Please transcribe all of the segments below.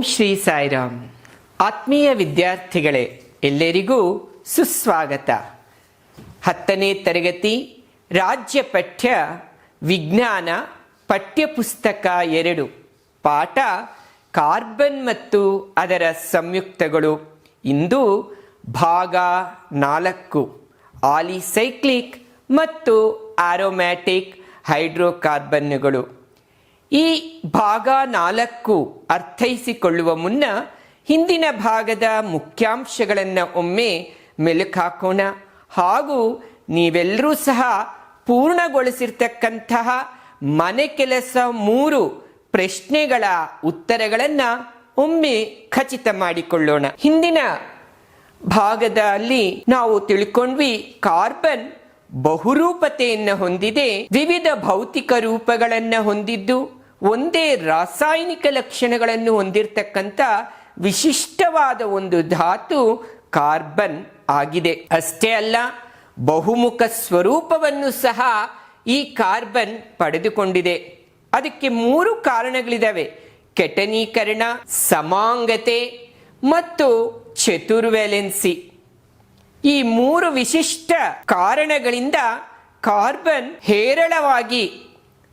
ಶ್ರೀ ಸಾಯಿರಾಮ್. ಆತ್ಮೀಯ ವಿದ್ಯಾರ್ಥಿಗಳೇ, ಎಲ್ಲರಿಗೂ ಸುಸ್ವಾಗತ. 10ನೇ ತರಗತಿ ರಾಜ್ಯ ಪಠ್ಯ ವಿಜ್ಞಾನ ಪಠ್ಯಪುಸ್ತಕ 2 ಪಾಠ ಕಾರ್ಬನ್ ಮತ್ತು ಅದರ ಸಂಯುಕ್ತಗಳು. ಇಂದು ಭಾಗ 4 ಆಲಿಸೈಕ್ಲಿಕ್ ಮತ್ತು ಆರೋಮ್ಯಾಟಿಕ್ ಹೈಡ್ರೋಕಾರ್ಬನ್ನುಗಳು. ಈ ಭಾಗ 4 ಅರ್ಥೈಸಿಕೊಳ್ಳುವ ಮುನ್ನ ಹಿಂದಿನ ಭಾಗದ ಮುಖ್ಯಾಂಶಗಳನ್ನು ಒಮ್ಮೆ ಮೆಲುಕು ಹಾಕೋಣ. ಹಾಗೂ ನೀವೆಲ್ಲರೂ ಸಹ ಪೂರ್ಣಗೊಳಿಸಿರ್ತಕ್ಕಂತಹ ಮನೆ ಕೆಲಸ 3 ಪ್ರಶ್ನೆಗಳ ಉತ್ತರಗಳನ್ನು ಒಮ್ಮೆ ಖಚಿತ ಮಾಡಿಕೊಳ್ಳೋಣ. ಹಿಂದಿನ ಭಾಗದಲ್ಲಿ ನಾವು ತಿಳ್ಕೊಂಡ್ವಿ, ಕಾರ್ಬನ್ ಬಹುರೂಪತೆಯನ್ನು ಹೊಂದಿದೆ, ವಿವಿಧ ಭೌತಿಕ ರೂಪಗಳನ್ನು ಹೊಂದಿದ್ದು, ಒಂದೇ ರಾಸಾಯನಿಕ ಲಕ್ಷಣಗಳನ್ನು ಹೊಂದಿರತಕ್ಕಂಥ ವಿಶಿಷ್ಟವಾದ ಒಂದು ಧಾತು ಕಾರ್ಬನ್ ಆಗಿದೆ. ಅಷ್ಟೇ ಅಲ್ಲ, ಬಹುಮುಖ ಸ್ವರೂಪವನ್ನು ಸಹ ಈ ಕಾರ್ಬನ್ ಪಡೆದುಕೊಂಡಿದೆ. ಅದಕ್ಕೆ 3 ಕಾರಣಗಳಿದಾವೆ: ಕೆಟನೀಕರಣ, ಸಮಾಂಗತೆ ಮತ್ತು ಚತುರ್ವ್ಯಾಲೆನ್ಸಿ. ಈ 3 ವಿಶಿಷ್ಟ ಕಾರಣಗಳಿಂದ ಕಾರ್ಬನ್ ಹೇರಳವಾಗಿ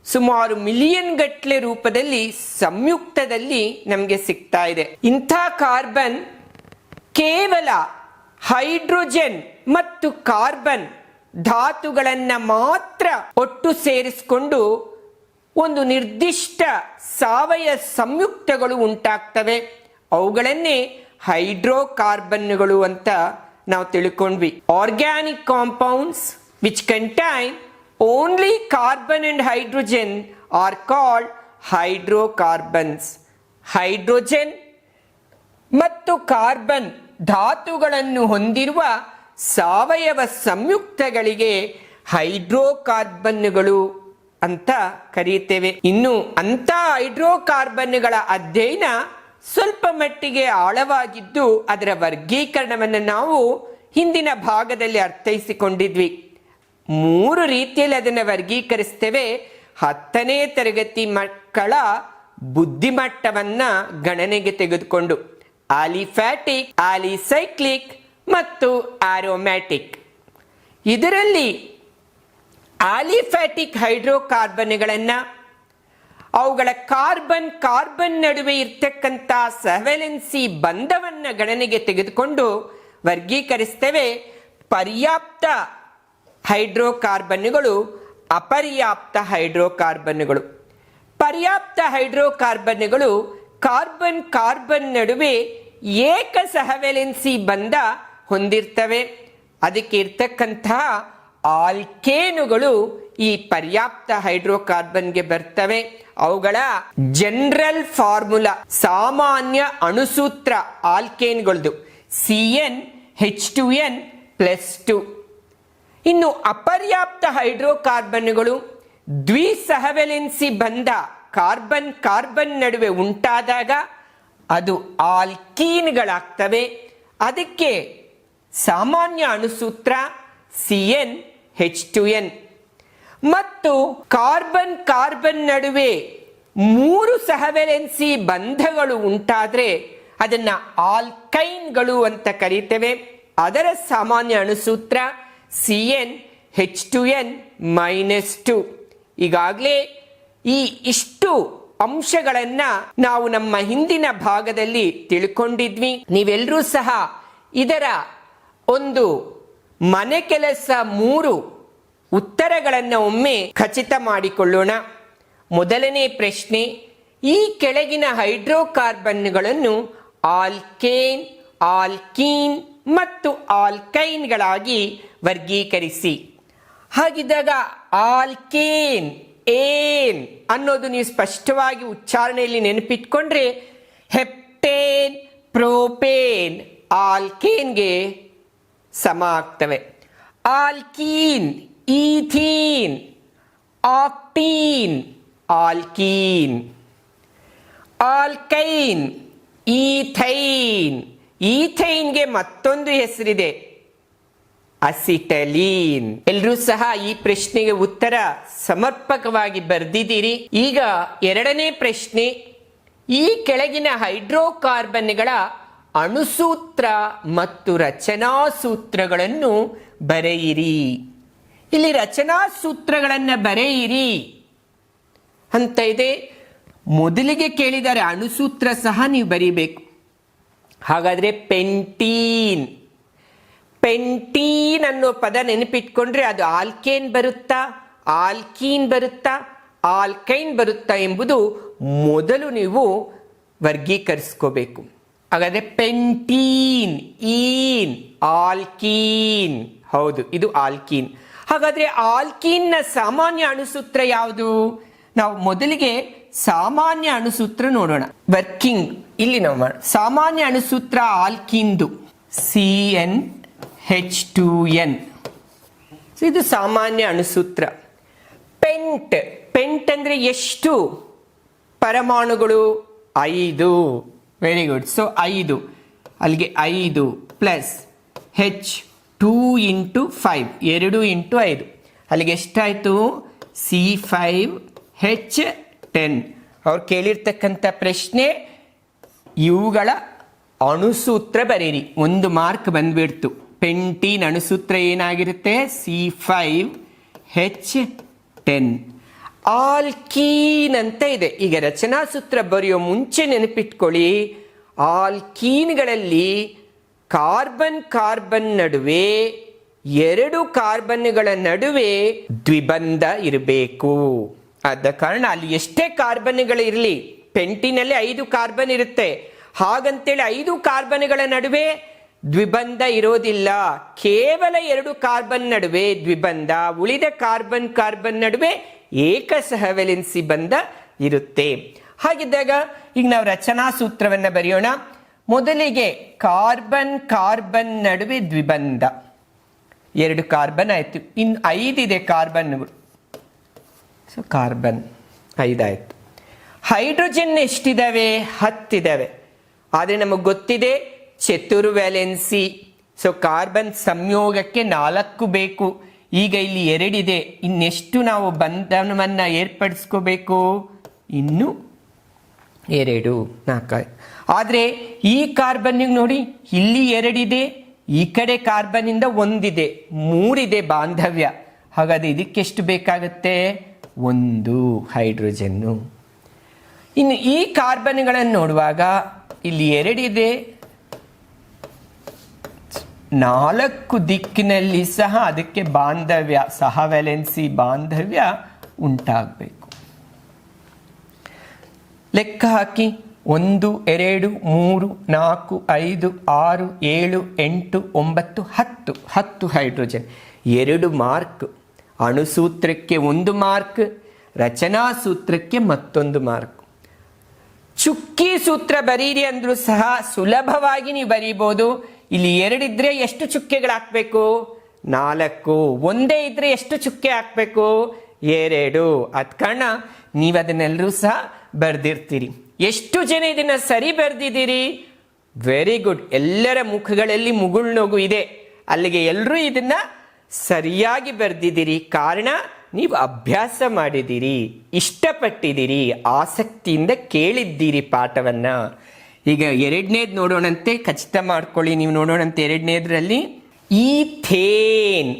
ಸುಮಾರು ಮಿಲಿಯನ್ ಗಟ್ಟಲೆ ರೂಪದಲ್ಲಿ ಸಂಯುಕ್ತದಲ್ಲಿ ನಮಗೆ ಸಿಗ್ತಾ ಇದೆ. ಇಂಥ ಕಾರ್ಬನ್ ಕೇವಲ ಹೈಡ್ರೋಜನ್ ಮತ್ತು ಕಾರ್ಬನ್ ಧಾತುಗಳನ್ನು ಮಾತ್ರ ಒಟ್ಟು ಸೇರಿಸಿಕೊಂಡು ಒಂದು ನಿರ್ದಿಷ್ಟ ಸಾವಯವ ಸಂಯುಕ್ತಗಳು ಉಂಟಾಗ್ತವೆ. ಅವುಗಳನ್ನೇ ಹೈಡ್ರೋಕಾರ್ಬನ್ಗಳು ಅಂತ ನಾವು ತಿಳ್ಕೊಂಡ್ವಿ. Organic compounds which contain only carbon and hydrogen are called hydrocarbons. Hydrogen ಮತ್ತು ಕಾರ್ಬನ್ ಧಾತುಗಳನ್ನು ಹೊಂದಿರುವ ಸಾವಯವ ಸಂಯುಕ್ತಗಳಿಗೆ ಹೈಡ್ರೋಕಾರ್ಬನ್ಗಳು ಅಂತ ಕರೆಯುತ್ತೇವೆ. ಇನ್ನು ಅಂಥ ಹೈಡ್ರೋಕಾರ್ಬನ್ಗಳ ಅಧ್ಯಯನ ಸ್ವಲ್ಪ ಮಟ್ಟಿಗೆ ಆಳವಾಗಿದ್ದು, ಅದರ ವರ್ಗೀಕರಣವನ್ನು ನಾವು ಹಿಂದಿನ ಭಾಗದಲ್ಲಿ ಅರ್ಥೈಸಿಕೊಂಡಿದ್ವಿ. 3 ರೀತಿಯಲ್ಲಿ ಅದನ್ನು ವರ್ಗೀಕರಿಸ್ತೇವೆ. 10ನೇ ತರಗತಿ ಮಕ್ಕಳ ಬುದ್ಧಿಮಟ್ಟವನ್ನ ಗಣನೆಗೆ ತೆಗೆದುಕೊಂಡು ಆಲಿಫ್ಯಾಟಿಕ್, ಆಲಿಸೈಕ್ಲಿಕ್ ಮತ್ತು ಆರೋಮ್ಯಾಟಿಕ್. ಇದರಲ್ಲಿ ಆಲಿಫ್ಯಾಟಿಕ್ ಹೈಡ್ರೋಕಾರ್ಬನ್ಗಳನ್ನು ಅವುಗಳ ಕಾರ್ಬನ್ ನಡುವೆ ಇರ್ತಕ್ಕಂಥ ಸಹವೆಲೆನ್ಸಿ ಬಂಧವನ್ನು ಗಣನೆಗೆ ತೆಗೆದುಕೊಂಡು ವರ್ಗೀಕರಿಸ್ತೇವೆ. ಪರ್ಯಾಪ್ತ ಹೈಡ್ರೋಕಾರ್ಬನ್ನುಗಳು, ಅಪರ್ಯಾಪ್ತ ಹೈಡ್ರೋಕಾರ್ಬನ್ನುಗಳು. ಪರ್ಯಾಪ್ತ ಹೈಡ್ರೋಕಾರ್ಬನ್ನುಗಳು ಕಾರ್ಬನ್ ನಡುವೆ ಏಕ ಸಹವೆಲೆನ್ಸಿ ಬಂಧ ಹೊಂದಿರ್ತವೆ. ಅದಕ್ಕೆ ಇರ್ತಕ್ಕಂತಹ ಆಲ್ಕೇನುಗಳು ಈ ಪರ್ಯಾಪ್ತ ಹೈಡ್ರೋಕಾರ್ಬನ್ಗೆ ಬರ್ತವೆ. ಅವುಗಳ ಜನರಲ್ ಫಾರ್ಮುಲಾ, ಸಾಮಾನ್ಯ ಅಣುಸೂತ್ರ ಆಲ್ಕೇನ್ಗಳದು CnH2n+2. ಇನ್ನು ಅಪರ್ಯಾಪ್ತ ಹೈಡ್ರೋಕಾರ್ಬನ್ಗಳು ದ್ವಿಸಹವೆಲೆನ್ಸಿ ಬಂಧ ಕಾರ್ಬನ್ ನಡುವೆ ಉಂಟಾದಾಗ ಅದು ಆಲ್ಕೀನ್ಗಳಾಗ್ತವೆ. ಅದಕ್ಕೆ ಸಾಮಾನ್ಯ ಅಣುಸೂತ್ರ CnH2n. ಮತ್ತು ಕಾರ್ಬನ್ ನಡುವೆ 3 ಸಹವೆಲೆನ್ಸಿ ಬಂಧಗಳು ಉಂಟಾದ್ರೆ ಅದನ್ನ ಆಲ್ಕೈನ್ಗಳು ಅಂತ ಕರೀತೇವೆ. ಅದರ ಸಾಮಾನ್ಯ ಅಣುಸೂತ್ರ CnH2n-2. ಈಗಾಗಲೇ ಇಷ್ಟು ಅಂಶಗಳನ್ನ ನಾವು ನಮ್ಮ ಹಿಂದಿನ ಭಾಗದಲ್ಲಿ ತಿಳ್ಕೊಂಡಿದ್ವಿ. ನೀವೆಲ್ಲರೂ ಸಹ ಇದರ ಒಂದು ಮನೆ ಕೆಲಸ 3 ಉತ್ತರಗಳನ್ನು ಒಮ್ಮೆ ಖಚಿತ ಮಾಡಿಕೊಳ್ಳೋಣ. ಮೊದಲನೇ ಪ್ರಶ್ನೆ, ಈ ಕೆಳಗಿನ ಹೈಡ್ರೋಕಾರ್ಬನ್ಗಳನ್ನು ಆಲ್ಕೇನ್, ಆಲ್ಕೀನ್ ಮತ್ತು ಆಲ್ಕೈನ್ಗಳಾಗಿ ವರ್ಗೀಕರಿಸಿ. ಹಾಗಿದ್ದಾಗ ಆಲ್ಕೇನ್ ಏನ್ ಅನ್ನೋದು ನೀವು ಸ್ಪಷ್ಟವಾಗಿ ಉಚ್ಚಾರಣೆಯಲ್ಲಿ ನೆನಪಿಟ್ಕೊಂಡ್ರೆ ಹೆಪ್ಟೇನ್, ಪ್ರೋಪೇನ್ ಆಲ್ಕೇನ್ಗೆ ಸಮ ಆಗ್ತವೆ. Alkene ethene, octene alkene. Alkyne ethyne, ಈಥೈನ್ಗೆ ಮತ್ತೊಂದು ಹೆಸರಿದೆ ಅಸಿಟಲೀನ್. ಎಲ್ಲರೂ ಸಹ ಈ ಪ್ರಶ್ನೆಗೆ ಉತ್ತರ ಸಮರ್ಪಕವಾಗಿ ಬರೆದಿದ್ದೀರಿ. ಈಗ ಎರಡನೇ ಪ್ರಶ್ನೆ, ಈ ಕೆಳಗಿನ ಹೈಡ್ರೋಕಾರ್ಬನ್ಗಳ ಅಣುಸೂತ್ರ ಮತ್ತು ರಚನಾ ಸೂತ್ರಗಳನ್ನು ಬರೆಯಿರಿ. ಇಲ್ಲಿ ರಚನಾ ಸೂತ್ರಗಳನ್ನು ಬರೆಯಿರಿ ಅಂತ ಇದೆ. ಮೊದಲಿಗೆ ಕೇಳಿದರೆ ಅಣುಸೂತ್ರ ಸಹ ನೀವು ಬರೀಬೇಕು. ಹಾಗಾದ್ರೆ ಪೆಂಟೀನ್, ಪೆಂಟೀನ್ ಅನ್ನೋ ಪದ ನೆನಪಿಟ್ಕೊಂಡ್ರೆ ಅದು ಆಲ್ಕೇನ್ ಬರುತ್ತಾ, ಆಲ್ಕೀನ್ ಬರುತ್ತಾ, ಆಲ್ಕೈನ್ ಬರುತ್ತಾ ಎಂಬುದು ಮೊದಲು ನೀವು ವರ್ಗೀಕರಿಸ್ಕೋಬೇಕು. ಹಾಗಾದ್ರೆ ಪೆಂಟೀನ್, ಈನ್, ಆಲ್ಕೀನ್. ಹೌದು, ಇದು ಆಲ್ಕೀನ್. ಹಾಗಾದ್ರೆ ಆಲ್ಕೀನ್ನ ಸಾಮಾನ್ಯ ಅಣುಸೂತ್ರ ಯಾವುದು? ನಾವು ಮೊದಲಿಗೆ ಸಾಮಾನ್ಯ ಅಣುಸೂತ್ರ ನೋಡೋಣ. ವರ್ಕಿಂಗ್ ಇಲ್ಲಿ ನಾವು ಸಾಮಾನ್ಯ ಅಣುಸೂತ್ರ ಆಲ್ಕೀನ್ದು CnH2n. ಇದು ಸಾಮಾನ್ಯ ಅಣುಸೂತ್ರ. ಪೆಂಟ್, ಪೆಂಟ್ ಅಂದ್ರೆ ಎಷ್ಟು ಪರಮಾಣುಗಳು? 5. Very good. ಸೊ 5, ಅಲ್ಲಿಗೆ 5 ಪ್ಲಸ್ H2 ಇಂಟು 5, 2 ಇಂಟು 5, ಅಲ್ಲಿಗೆ ಎಷ್ಟಾಯಿತು? C5H10. ಅವ್ರು ಕೇಳಿರ್ತಕ್ಕಂಥ ಪ್ರಶ್ನೆ ಇವುಗಳ ಅಣುಸೂತ್ರ ಬರೀರಿ. 1 ಮಾರ್ಕ್ ಬಂದ್ಬಿಡ್ತು. ಪೆಂಟೀನ್ ಅಣುಸೂತ್ರ ಏನಾಗಿರುತ್ತೆ? C5H10. ಆಲ್ಕೀನ್ ಅಂತ ಇದೆ. ಈಗ ರಚನಾ ಸೂತ್ರ ಬರೆಯೋ ಮುಂಚೆ ನೆನಪಿಟ್ಕೊಳ್ಳಿ, ಆಲ್ಕೀನ್ಗಳಲ್ಲಿ ಕಾರ್ಬನ್ ಕಾರ್ಬನ್ ನಡುವೆ 2 ಕಾರ್ಬನ್ಗಳ ನಡುವೆ ದ್ವಿಬಂಧ ಇರಬೇಕು. ಆದ ಕಾರಣ ಅಲ್ಲಿ ಎಷ್ಟೇ ಕಾರ್ಬನ್ಗಳಿರಲಿ, ಪೆಂಟಿನಲ್ಲಿ 5 ಕಾರ್ಬನ್ ಇರುತ್ತೆ, ಹಾಗಂತೇಳಿ 5 ಕಾರ್ಬನ್ಗಳ ನಡುವೆ ದ್ವಿಬಂಧ ಇರೋದಿಲ್ಲ. ಕೇವಲ 2 ಕಾರ್ಬನ್ ನಡುವೆ ದ್ವಿಬಂಧ, ಉಳಿದ ಕಾರ್ಬನ್ ಕಾರ್ಬನ್ ನಡುವೆ ಏಕ ಸಹವೆಲೆನ್ಸಿ ಬಂಧ ಇರುತ್ತೆ. ಹಾಗಿದ್ದಾಗ ಈಗ ನಾವು ರಚನಾ ಸೂತ್ರವನ್ನ ಬರೆಯೋಣ. ಮೊದಲಿಗೆ ಕಾರ್ಬನ್ ಕಾರ್ಬನ್ ನಡುವೆ ದ್ವಿಬಂಧ, 2 ಕಾರ್ಬನ್ ಆಯ್ತು, ಇನ್ನು 5 ಇದೆ ಕಾರ್ಬನ್ಗಳು. ಸೊ ಕಾರ್ಬನ್ 5 ಆಯ್ತು. ಹೈಡ್ರೋಜನ್ ಎಷ್ಟಿದಾವೆ? 10 ಇದಾವೆ. ಆದರೆ ನಮಗೆ ಗೊತ್ತಿದೆ ಚತುರ್ವ್ಯಾಲೆನ್ಸಿ. ಸೊ ಕಾರ್ಬನ್ ಸಂಯೋಗಕ್ಕೆ 4 ಬೇಕು. ಈಗ ಇಲ್ಲಿ 2 ಇದೆ, ಇನ್ನೆಷ್ಟು ನಾವು ಬಂಧನವನ್ನ ಏರ್ಪಡಿಸ್ಕೋಬೇಕು? ಇನ್ನು 2, 4. ಆದರೆ ಈ ಕಾರ್ಬನ್ನಿಗೆ ನೋಡಿ, ಇಲ್ಲಿ 2 ಇದೆ, ಈ ಕಡೆ ಕಾರ್ಬನ್ ಇಂದ 1 ಇದೆ, 3 ಇದೆ ಬಾಂಧವ್ಯ. ಹಾಗಾದ್ರೆ ಇದಕ್ಕೆಷ್ಟು ಬೇಕಾಗುತ್ತೆ? 1 ಹೈಡ್ರೋಜನ್ನು. ಇನ್ನು ಈ ಕಾರ್ಬನ್ಗಳನ್ನು ನೋಡುವಾಗ ಇಲ್ಲಿ 2 ಇದೆ, 4 ದಿಕ್ಕಿನಲ್ಲಿ ಸಹ ಅದಕ್ಕೆ ಬಾಂಧವ್ಯ, ಸಹವೆಲೆನ್ಸಿ ಬಾಂಧವ್ಯ ಉಂಟಾಗಬೇಕು. ಲೆಕ್ಕ ಹಾಕಿ. 1, 2, 3, 4, 5, 6, 7, 8, 9, 10 ಹೈಡ್ರೋಜನ್. 2 ಮಾರ್ಕ್. ಅಣುಸೂತ್ರಕ್ಕೆ 1 ಮಾರ್ಕ್, ರಚನಾ ಸೂತ್ರಕ್ಕೆ ಮತ್ತೊಂದು ಮಾರ್ಕ್. ಚುಕ್ಕಿ ಸೂತ್ರ ಬರೀರಿ ಅಂದ್ರೂ ಸಹ ಸುಲಭವಾಗಿ ನೀವು ಬರೀಬಹುದು. ಇಲ್ಲಿ 2 ಇದ್ರೆ ಎಷ್ಟು ಚುಕ್ಕೆಗಳು ಹಾಕ್ಬೇಕು? 4. 1 ಇದ್ರೆ ಎಷ್ಟು ಚುಕ್ಕೆ ಹಾಕ್ಬೇಕು? 2. ಅದ್ ಕಾರಣ ನೀವು ಅದನ್ನೆಲ್ಲರೂ ಸಹ ಬರ್ದಿರ್ತೀರಿ. ಎಷ್ಟು ಜನ ಇದನ್ನ ಸರಿ ಬರ್ದಿದ್ದೀರಿ? Very good. ಎಲ್ಲರ ಮುಖಗಳಲ್ಲಿ ಮುಗುಳ್ನಗು ಇದೆ. ಅಲ್ಲಿಗೆ ಎಲ್ಲರೂ ಇದನ್ನ ಸರಿಯಾಗಿ ಬರ್ದಿದ್ದೀರಿ. ಕಾರಣ ನೀವು ಅಭ್ಯಾಸ ಮಾಡಿದ್ದೀರಿ, ಇಷ್ಟಪಟ್ಟಿದ್ದೀರಿ, ಆಸಕ್ತಿಯಿಂದ ಕೇಳಿದ್ದೀರಿ ಪಾಠವನ್ನ. ಈಗ 2ನೇದು ನೋಡೋಣಂತೆ, ಖಚಿತ ಮಾಡ್ಕೊಳ್ಳಿ. ನೀವು ನೋಡೋಣಂತೆ 2ನೇದ್ರಲ್ಲಿ ಈಥೇನ್,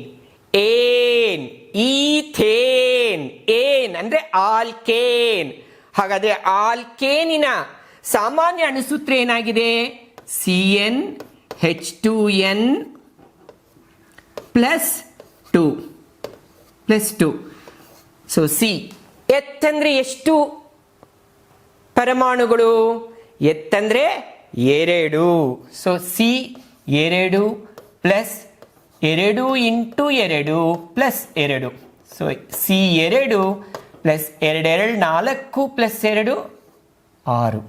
ಏನ್, ಈಥೇನ್, ಏನ್ ಅಂದ್ರೆ ಆಲ್ಕೇನ್. ಹಾಗಾದ್ರೆ ಆಲ್ಕೇನಿನ ಸಾಮಾನ್ಯ ಅಣುಸೂತ್ರ ಏನಾಗಿದೆ? CnH2n plus 2. So C. ಎತ್ತಂದ್ರೆ ಎಷ್ಟು ಪರಮಾಣುಗಳು? ಎತ್ತಂದ್ರೆ 2. So C2 plus 2 into 2 plus 2. So C2 plus 2 4 plus 2 6.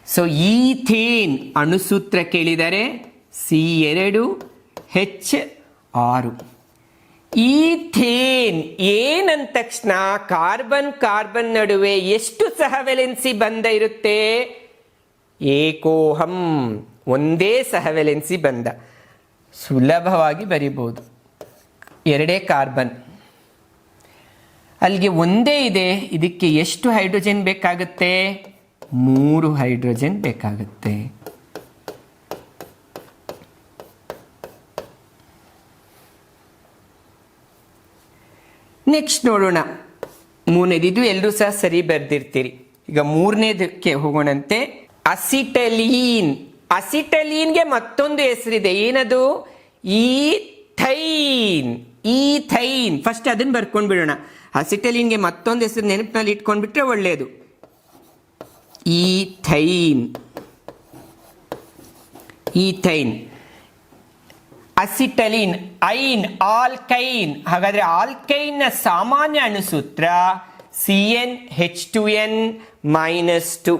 So ethane ಅಣುಸೂತ್ರ ಕೇಳಿದರೆ C2H6. ಈಥೇನ್ ಏನಂದ ತಕ್ಷಣ ಕಾರ್ಬನ್ ಕಾರ್ಬನ್ ನಡುವೆ ಎಷ್ಟು ಸಹವೆಲೆನ್ಸಿ ಬಂಧ ಇರುತ್ತೆ? ಏಕೋಹಂ, ಒಂದೇ ಸಹವೆಲೆನ್ಸಿ ಬಂಧ. ಸುಲಭವಾಗಿ ಬರಿಬಹುದು. 2 ಕಾರ್ಬನ್. ಅಲ್ಲಿಗೆ ಒಂದೇ ಇದೆ, ಇದಕ್ಕೆ ಎಷ್ಟು ಹೈಡ್ರೋಜನ್ ಬೇಕಾಗುತ್ತೆ? 3 ಹೈಡ್ರೋಜನ್ ಬೇಕಾಗುತ್ತೆ. ನೆಕ್ಸ್ಟ್ ನೋಡೋಣ, ಮೂರನೇದಿದು ಎಲ್ಲರೂ ಸಹ ಸರಿ ಬರ್ದಿರ್ತೀರಿ. ಈಗ ಮೂರನೇದಕ್ಕೆ ಹೋಗೋಣಂತೆ. ಅಸಿಟಲೀನ್. ಅಸಿಟಲೀನ್ಗೆ ಮತ್ತೊಂದು ಹೆಸರಿದೆ, ಏನದು? ಈಥೈನ್. ಈಥೈನ್. ಫಸ್ಟ್ ಅದನ್ನ ಬರ್ಕೊಂಡು ಬಿಡೋಣ. ಅಸಿಟಲೀನ್ಗೆ ಮತ್ತೊಂದು ಹೆಸರು ನೆನಪಿನಲ್ಲಿ ಇಟ್ಕೊಂಡ್ಬಿಟ್ರೆ ಒಳ್ಳೆಯದು. ಈಥೈನ್. ಈಥೈನ್. ಅಸಿಟಲೀನ್. ಐನ್, ಆಲ್ಕೈನ್. ಹಾಗಾದ್ರೆ ಆಲ್ಕೈನ್ ನ ಸಾಮಾನ್ಯ ಅಣುಸೂತ್ರ CnH2n -2.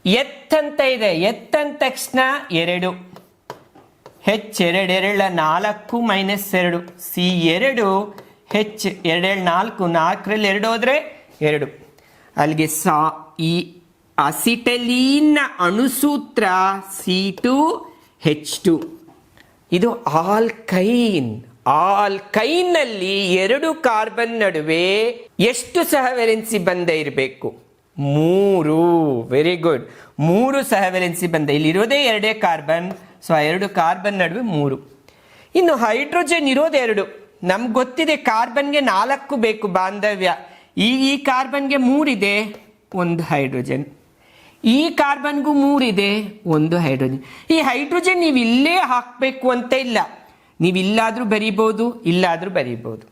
ಎತ್ ಅಂತ ಇದೆ, ಎತ್ ಅಂದ ತಕ್ಷಣ 2, H 2 2 4 -2, C2 H 2 4, 4ರಲ್ಲಿ 2 ಹೋದ್ರೆ 2. ಅಲ್ಲಿಗೆ ಈ ಅಸಿಟಲೀನ್ ನ ಅಣುಸೂತ್ರ C2H2. ಇದು ಆಲ್ಕೈನ್. ಆಲ್ಕೈನ್ ನಲ್ಲಿ 2 ಕಾರ್ಬನ್ ನಡುವೆ ಎಷ್ಟು ಸಹವೆಲೆನ್ಸಿ ಬಂಧ ಇರಬೇಕು? 3. Very good. 3 ಸಹವೆಲೆನ್ಸಿ ಬಂಧ. ಇಲ್ಲಿ ಇರೋದೇ 2 ಕಾರ್ಬನ್, ಸೊ 2 ಕಾರ್ಬನ್ ನಡುವೆ 3. ಇನ್ನು ಹೈಡ್ರೋಜನ್ ಇರೋದು 2. ನಮ್ಗೆ ಗೊತ್ತಿದೆ ಕಾರ್ಬನ್ಗೆ 4 ಬೇಕು ಬಾಂಧವ್ಯ. ಈ ಕಾರ್ಬನ್ಗೆ 3 ಇದೆ, 1 ಹೈಡ್ರೋಜನ್. ಈ ಕಾರ್ಬನ್ಗೂ 3 ಇದೆ, 1 ಹೈಡ್ರೋಜನ್. ಈ ಹೈಡ್ರೋಜನ್ ನೀವು ಇಲ್ಲೇ ಹಾಕಬೇಕು ಅಂತ ಇಲ್ಲ, ನೀವು ಇಲ್ಲಾದ್ರೂ ಬರೀಬಹುದು, ಇಲ್ಲಾದ್ರೂ ಬರೀಬಹುದು.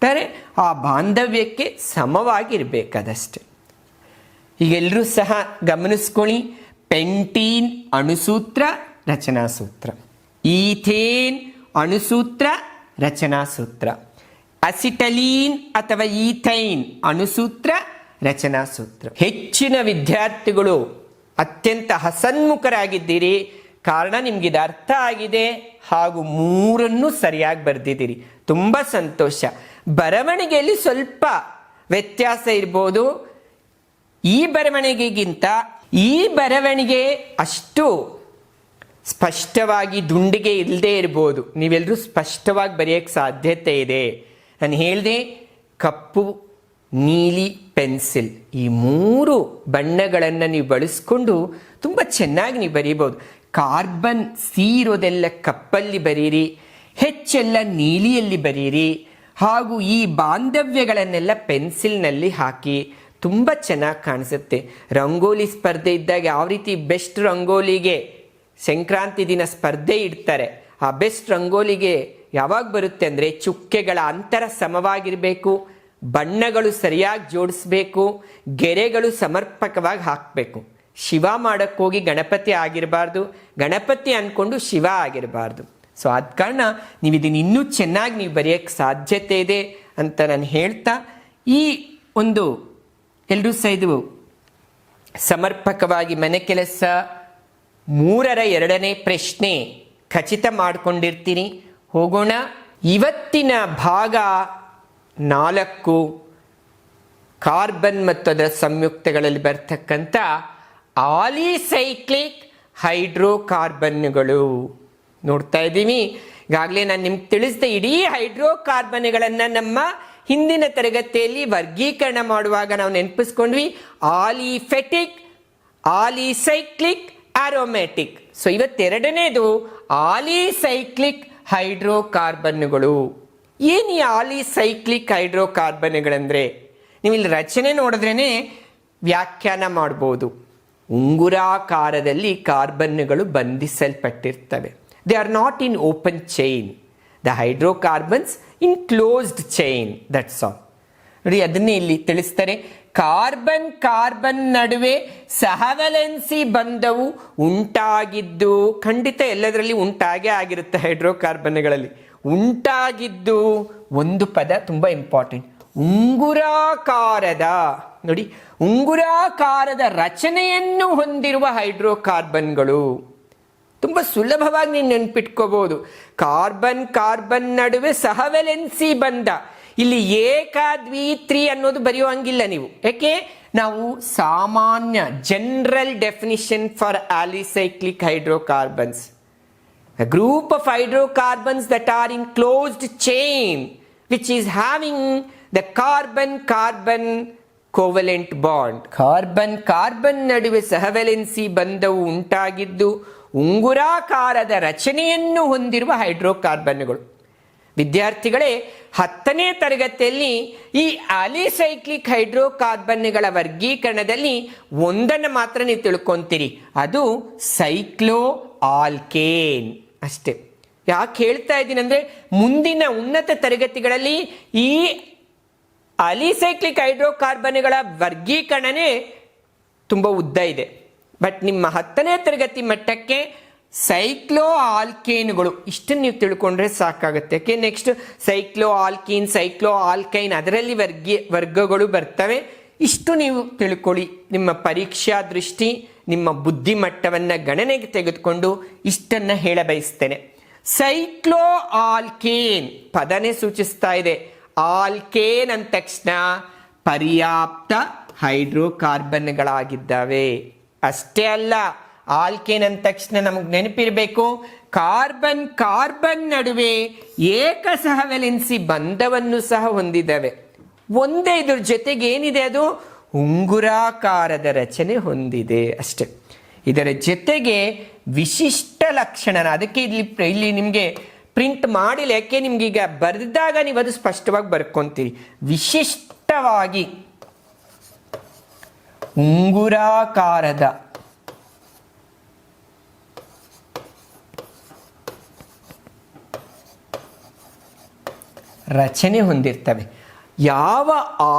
ಆದರೆ ಆ ಬಾಂಧವ್ಯಕ್ಕೆ ಸಮವಾಗಿರ್ಬೇಕದಷ್ಟೆ. ಈಗ ಎಲ್ಲರೂ ಸಹ ಗಮನಿಸ್ಕೊಳ್ಳಿ. ಪೆಂಟೀನ್ ಅಣುಸೂತ್ರ, ರಚನಾ ಸೂತ್ರ. ಈಥೇನ್ ಅಣುಸೂತ್ರ, ರಚನಾ ಸೂತ್ರ. ಅಸಿಟಲೀನ್ ಅಥವಾ ಈಥೈನ್ ಅಣುಸೂತ್ರ, ರಚನಾ ಸೂತ್ರ. ಹೆಚ್ಚಿನ ವಿದ್ಯಾರ್ಥಿಗಳು ಅತ್ಯಂತ ಹಸನ್ಮುಖರಾಗಿದ್ದೀರಿ, ಕಾರಣ ನಿಮ್ಗೆ ಇದು ಅರ್ಥ ಆಗಿದೆ ಹಾಗೂ 3 ಸರಿಯಾಗಿ ಬರೆದಿದ್ದೀರಿ. ತುಂಬ ಸಂತೋಷ. ಬರವಣಿಗೆಯಲ್ಲಿ ಸ್ವಲ್ಪ ವ್ಯತ್ಯಾಸ ಇರ್ಬೋದು. ಈ ಬರವಣಿಗೆಗಿಂತ ಈ ಬರವಣಿಗೆ ಅಷ್ಟು ಸ್ಪಷ್ಟವಾಗಿ ದುಂಡಿಗೆ ಇಲ್ಲದೆ ಇರ್ಬೋದು. ನೀವೆಲ್ಲರೂ ಸ್ಪಷ್ಟವಾಗಿ ಬರೆಯೋಕ್ಕೆ ಸಾಧ್ಯತೆ ಇದೆ. ನಾನು ಹೇಳಿದೆ, ಕಪ್ಪು, ನೀಲಿ, ಪೆನ್ಸಿಲ್, ಈ 3 ಬಣ್ಣಗಳನ್ನು ನೀವು ಬಳಸ್ಕೊಂಡು ತುಂಬ ಚೆನ್ನಾಗಿ ನೀವು ಬರೀಬೋದು. ಕಾರ್ಬನ್ ಸಿ ಇರೋದೆಲ್ಲ ಕಪ್ಪಲ್ಲಿ ಬರೀರಿ, ಹೆಚ್ಚೆಲ್ಲ ನೀಲಿಯಲ್ಲಿ ಬರೀರಿ, ಹಾಗೂ ಈ ಬಾಂಧವ್ಯಗಳನ್ನೆಲ್ಲ ಪೆನ್ಸಿಲ್ನಲ್ಲಿ ಹಾಕಿ ತುಂಬ ಚೆನ್ನಾಗಿ ಕಾಣಿಸುತ್ತೆ. ರಂಗೋಲಿ ಸ್ಪರ್ಧೆ ಇದ್ದಾಗ ಯಾವ ರೀತಿ ಬೆಸ್ಟ್ ರಂಗೋಲಿಗೆ ಸಂಕ್ರಾಂತಿ ದಿನ ಸ್ಪರ್ಧೆ ಇಡ್ತಾರೆ, ಆ ಬೆಸ್ಟ್ ರಂಗೋಲಿಗೆ ಯಾವಾಗ ಬರುತ್ತೆ ಅಂದರೆ ಚುಕ್ಕೆಗಳ ಅಂತರ ಸಮವಾಗಿರಬೇಕು, ಬಣ್ಣಗಳು ಸರಿಯಾಗಿ ಜೋಡಿಸ್ಬೇಕು, ಗೆರೆಗಳು ಸಮರ್ಪಕವಾಗಿ ಹಾಕಬೇಕು. ಶಿವ ಮಾಡೋಕ್ಕೋಗಿ ಗಣಪತಿ ಆಗಿರಬಾರ್ದು, ಗಣಪತಿ ಅಂದ್ಕೊಂಡು ಶಿವ ಆಗಿರಬಾರ್ದು. ಸೊ ಆದ ಕಾರಣ ನೀವು ಇದನ್ನು ಇನ್ನೂ ಚೆನ್ನಾಗಿ ನೀವು ಬರೆಯೋಕ್ಕೆ ಸಾಧ್ಯತೆ ಇದೆ ಅಂತ ನಾನು ಹೇಳ್ತಾ, ಈ ಒಂದು ಎಲ್ಲರೂ ಸಹ ಇದು ಸಮರ್ಪಕವಾಗಿ ಮನೆ ಕೆಲಸ 3ರ 2ನೇ ಪ್ರಶ್ನೆ ಖಚಿತ ಮಾಡಿಕೊಂಡಿರ್ತೀನಿ. ಹೋಗೋಣ. ಇವತ್ತಿನ ಭಾಗ 4 ಕಾರ್ಬನ್ ಮತ್ತು ಅದರ ಸಂಯುಕ್ತಗಳಲ್ಲಿ ಬರ್ತಕ್ಕಂಥ ಆಲಿಸೈಕ್ಲಿಕ್ ಹೈಡ್ರೋಕಾರ್ಬನ್ಗಳು ನೋಡ್ತಾ ಇದ್ದೀವಿ. ಈಗಾಗಲೇ ನಾನು ನಿಮ್ಗೆ ತಿಳಿಸಿದೆ, ಇಡೀ ಹೈಡ್ರೋಕಾರ್ಬನ್ಗಳನ್ನು ನಮ್ಮ ಹಿಂದಿನ ತರಗತಿಯಲ್ಲಿ ವರ್ಗೀಕರಣ ಮಾಡುವಾಗ ನಾವು ನೆನಪಿಸ್ಕೊಂಡ್ವಿ. ಆಲಿಫೆಟಿಕ್, ಆಲಿಸೈಕ್ಲಿಕ್, ಆರೋಮ್ಯಾಟಿಕ್. So ಇವತ್ತೆರಡನೇದು alicyclic ಹೈಡ್ರೋಕಾರ್ಬನ್ಗಳು. ಏನು ಈ ಆಲಿಸೈಕ್ಲಿಕ್ ಹೈಡ್ರೋಕಾರ್ಬನ್ಗಳಂದ್ರೆ, ನೀವು ಇಲ್ಲಿ ರಚನೆ ನೋಡಿದ್ರೇನೆ ವ್ಯಾಖ್ಯಾನ ಮಾಡ್ಬೋದು. ಉಂಗುರಾಕಾರದಲ್ಲಿ ಕಾರ್ಬನ್ಗಳು ಬಂಧಿಸಲ್ಪಟ್ಟಿರ್ತವೆ. They are not in open chain. The hydrocarbons in closed chain, that's all. ನೋಡಿ, ಅದನ್ನೇ ಇಲ್ಲಿ ತಿಳಿಸ್ತಾರೆ. ಕಾರ್ಬನ್ ಕಾರ್ಬನ್ ನಡುವೆ ಸಹವಲೆನ್ಸಿ ಬಂಧವು ಉಂಟಾಗಿದ್ದು, ಖಂಡಿತ ಎಲ್ಲದರಲ್ಲಿ ಉಂಟಾಗೇ ಆಗಿರುತ್ತೆ. ಹೈಡ್ರೋಕಾರ್ಬನ್ಗಳಲ್ಲಿ ಉಂಟಾಗಿದ್ದು ಒಂದು ಪದ ತುಂಬ ಇಂಪಾರ್ಟೆಂಟ್, ಉಂಗುರಾಕಾರದ. ನೋಡಿ, ಉಂಗುರಾಕಾರದ ರಚನೆಯನ್ನು ಹೊಂದಿರುವ ಹೈಡ್ರೋಕಾರ್ಬನ್ಗಳು. ತುಂಬ ಸುಲಭವಾಗಿ ನೀವು ನೆನ್ಪಿಟ್ಕೋಬಹುದು. ಕಾರ್ಬನ್ ಕಾರ್ಬನ್ ನಡುವೆ ಸಹವೆಲೆನ್ಸಿ ಬಂಧ. ಇಲ್ಲಿ ಏಕಾದ್ವಿತ್ರಿ ಅನ್ನೋದು ಬರೆಯೋ ಹಂಗಿಲ್ಲ ನೀವು. ಯಾಕೆ? ನಾವು ಸಾಮಾನ್ಯ general definition for alicyclic hydrocarbons, a group of hydrocarbons that are in closed chain which is having the carbon carbon covalent bond, carbon carbon ನಡುವೆ ಸಹವೆಲೆನ್ಸಿ ಬಂಧವು ಉಂಟಾಗಿದ್ದು ಉಂಗುರಾಕಾರದ ರಚನೆಯನ್ನು ಹೊಂದಿರುವ ಹೈಡ್ರೋಕಾರ್ಬನ್ಗಳು. ವಿದ್ಯಾರ್ಥಿಗಳೇ, 10ನೇ ತರಗತಿಯಲ್ಲಿ ಈ ಆಲಿಸೈಕ್ಲಿಕ್ ಹೈಡ್ರೋಕಾರ್ಬನ್ಗಳ ವರ್ಗೀಕರಣದಲ್ಲಿ ಒಂದನ್ನು ಮಾತ್ರ ನೀವು ತಿಳ್ಕೊಂತೀರಿ, ಅದು ಸೈಕ್ಲೋ ಆಲ್ಕೇನ್ ಅಷ್ಟೇ. ಯಾಕೆ ಹೇಳ್ತಾ ಇದ್ದೀನಿ ಅಂದ್ರೆ, ಮುಂದಿನ ಉನ್ನತ ತರಗತಿಗಳಲ್ಲಿ ಈ ಆಲಿಸೈಕ್ಲಿಕ್ ಹೈಡ್ರೋಕಾರ್ಬನ್ಗಳ ವರ್ಗೀಕರಣನೇ ತುಂಬ ಉದ್ದ ಇದೆ. ಬಟ್ ನಿಮ್ಮ 10ನೇ ತರಗತಿ ಮಟ್ಟಕ್ಕೆ ಸೈಕ್ಲೋ ಆಲ್ಕೇನ್ಗಳು ಇಷ್ಟನ್ನು ನೀವು ತಿಳ್ಕೊಂಡ್ರೆ ಸಾಕಾಗುತ್ತೆ. ಯಾಕೆ next cyclo alkene, cyclo alkyne, ಅದರಲ್ಲಿ ವರ್ಗಗಳು ಬರ್ತವೆ. ಇಷ್ಟು ನೀವು ತಿಳ್ಕೊಳ್ಳಿ. ನಿಮ್ಮ ಪರೀಕ್ಷಾ ದೃಷ್ಟಿ, ನಿಮ್ಮ ಬುದ್ಧಿಮಟ್ಟವನ್ನು ಗಣನೆಗೆ ತೆಗೆದುಕೊಂಡು ಇಷ್ಟನ್ನು ಹೇಳ ಬಯಸ್ತೇನೆ. ಸೈಕ್ಲೋ ಆಲ್ಕೇನ್ ಪದನೇ ಸೂಚಿಸ್ತಾ ಇದೆ. ಆಲ್ಕೇನ್ ಅಂದ ತಕ್ಷಣ ಪರ್ಯಾಪ್ತ ಹೈಡ್ರೋಕಾರ್ಬನ್ಗಳಾಗಿದ್ದಾವೆ. ಅಷ್ಟೇ ಅಲ್ಲ, ಆಲ್ಕೇನ್ ಅಂದ ತಕ್ಷಣ ನಮಗೆ ನೆನಪಿರಬೇಕು, ಕಾರ್ಬನ್ ಕಾರ್ಬನ್ ನಡುವೆ ಏಕ ಸಹವೆಲೆನ್ಸಿ ಬಂಧವನ್ನು ಸಹ ಹೊಂದಿದ್ದಾವೆ. ಒಂದೇ ಇದ್ರ ಜೊತೆಗೆ ಏನಿದೆ, ಅದು ಉಂಗುರಾಕಾರದ ರಚನೆ ಹೊಂದಿದೆ ಅಷ್ಟೆ. ಇದರ ಜೊತೆಗೆ ವಿಶಿಷ್ಟ ಲಕ್ಷಣ, ಅದಕ್ಕೆ ಇಲ್ಲಿ ನಿಮಗೆ ಪ್ರಿಂಟ್ ಮಾಡಿಲ್ಲ, ಯಾಕೆ ನಿಮ್ಗೆ ಈಗ ಬರೆದಾಗ ನೀವು ಅದು ಸ್ಪಷ್ಟವಾಗಿ ಬರ್ಕೊಂತೀರಿ. ವಿಶಿಷ್ಟವಾಗಿ ಉಂಗುರಾಕಾರದ ರಚನೆ ಹೊಂದಿರ್ತವೆ. ಯಾವ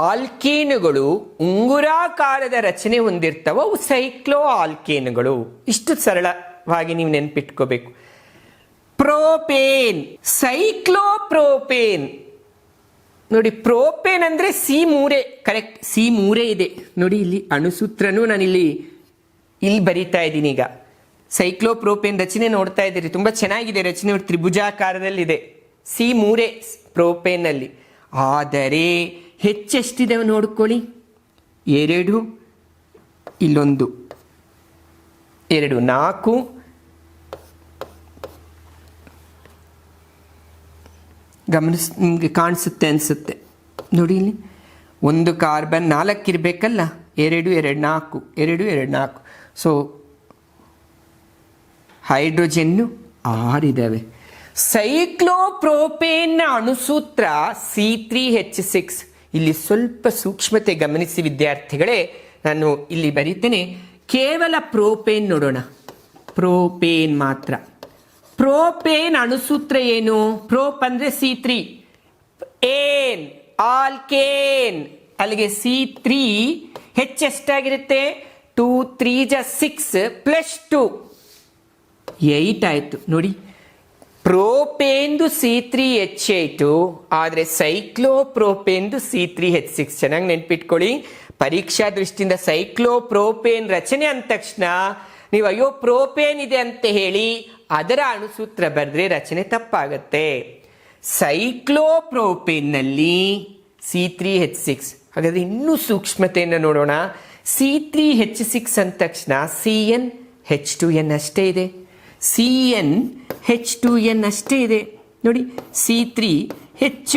ಆಲ್ಕೇನುಗಳು ಉಂಗುರಾಕಾರದ ರಚನೆ ಹೊಂದಿರ್ತವೋ ಅವು ಸೈಕ್ಲೋ ಆಲ್ಕೇನುಗಳು. ಇಷ್ಟು ಸರಳವಾಗಿ ನೀವು ನೆನ್ಪಿಟ್ಕೋಬೇಕು. ಪ್ರೋಪೇನ್, ಸೈಕ್ಲೋಪ್ರೋಪೇನ್ ನೋಡಿ. ಪ್ರೋಪೇನ್ ಅಂದ್ರೆ C3, ಕರೆಕ್ಟ್, C3 ಇದೆ ನೋಡಿ. ಇಲ್ಲಿ ಅಣುಸೂತ್ರನೂ ನಾನು ಇಲ್ಲಿ ಬರೀತಾ ಇದ್ದೀನಿ. ಈಗ ಸೈಕ್ಲೋಪ್ರೋಪೇನ್ ರಚನೆ ನೋಡ್ತಾ ಇದ್ದೀರಿ, ತುಂಬಾ ಚೆನ್ನಾಗಿದೆ ರಚನೆ, ತ್ರಿಭುಜಾಕಾರದಲ್ಲಿದೆ. C3 ಪ್ರೋಪೇನ್ ಅಲ್ಲಿ. ಆದರೆ ಹೆಚ್ಚೆಷ್ಟಿದೆ ನೋಡ್ಕೊಳ್ಳಿ, 2, ಇಲ್ಲೊಂದು 2, 4, ನಿಮಗೆ ಕಾಣಿಸುತ್ತೆ ಅನಿಸುತ್ತೆ ನೋಡಿ. ಇಲ್ಲಿ ಒಂದು ಕಾರ್ಬನ್ 4 ಇರಬೇಕಲ್ಲ, 2, 2, 4, 2, 2, 4. ಸೊ ಹೈಡ್ರೋಜನ್ನು 6 ಇದ್ದಾವೆ. ಸೈಕ್ಲೋಪ್ರೋಪೇನ್ನ ಅಣುಸೂತ್ರ C3H6. ಇಲ್ಲಿ ಸ್ವಲ್ಪ ಸೂಕ್ಷ್ಮತೆ ಗಮನಿಸಿ ವಿದ್ಯಾರ್ಥಿಗಳೇ, ನಾನು ಇಲ್ಲಿ ಬರೀತೇನೆ. ಕೇವಲ ಪ್ರೋಪೇನ್ ನೋಡೋಣ, ಪ್ರೋಪೇನ್ ಮಾತ್ರ. ಪ್ರೋಪೇನ್ ಅಣುಸೂತ್ರ ಏನು? ಪ್ರೋಪ್ ಅಂದ್ರೆ C3, ಏನ್ ಆಲ್ಕೇನ್, ಅಲ್ಲಿಗೆ C3, H ಎಷ್ಟಾಗಿರುತ್ತೆ? 2 3 6 ಪ್ಲಸ್ 2 8 ಆಯ್ತು ನೋಡಿ. ಪ್ರೋಪೇನ್ದು C3H8, ಆದರೆ ಸೈಕ್ಲೋಪ್ರೋಪೇನ್ದು C3H6. ಚೆನ್ನಾಗಿ ನೆನ್ಪಿಟ್ಕೊಳ್ಳಿ. ಪರೀಕ್ಷಾ ದೃಷ್ಟಿಯಿಂದ ಸೈಕ್ಲೋಪ್ರೋಪೇನ್ ರಚನೆ ಅಂದ ತಕ್ಷಣ ನೀವು ಅಯ್ಯೋ ಪ್ರೋಪೇನ್ ಇದೆ ಅಂತ ಹೇಳಿ ಅದರ ಅಣುಸೂತ್ರ ಬರೆದ್ರೆ ರಚನೆ ತಪ್ಪಾಗತ್ತೆ. ಸೈಕ್ಲೋಪ್ರೋಪೇನ್ನಲ್ಲಿ C3H6. ಹಾಗಾದ್ರೆ ಇನ್ನೂ ಸೂಕ್ಷ್ಮತೆಯನ್ನು ನೋಡೋಣ. C3H6 ಅಂದ ತಕ್ಷಣ CnH2n ಅಷ್ಟೇ ಇದೆ. CnH2n ಅಷ್ಟೇ ಇದೆ ನೋಡಿ. C3H2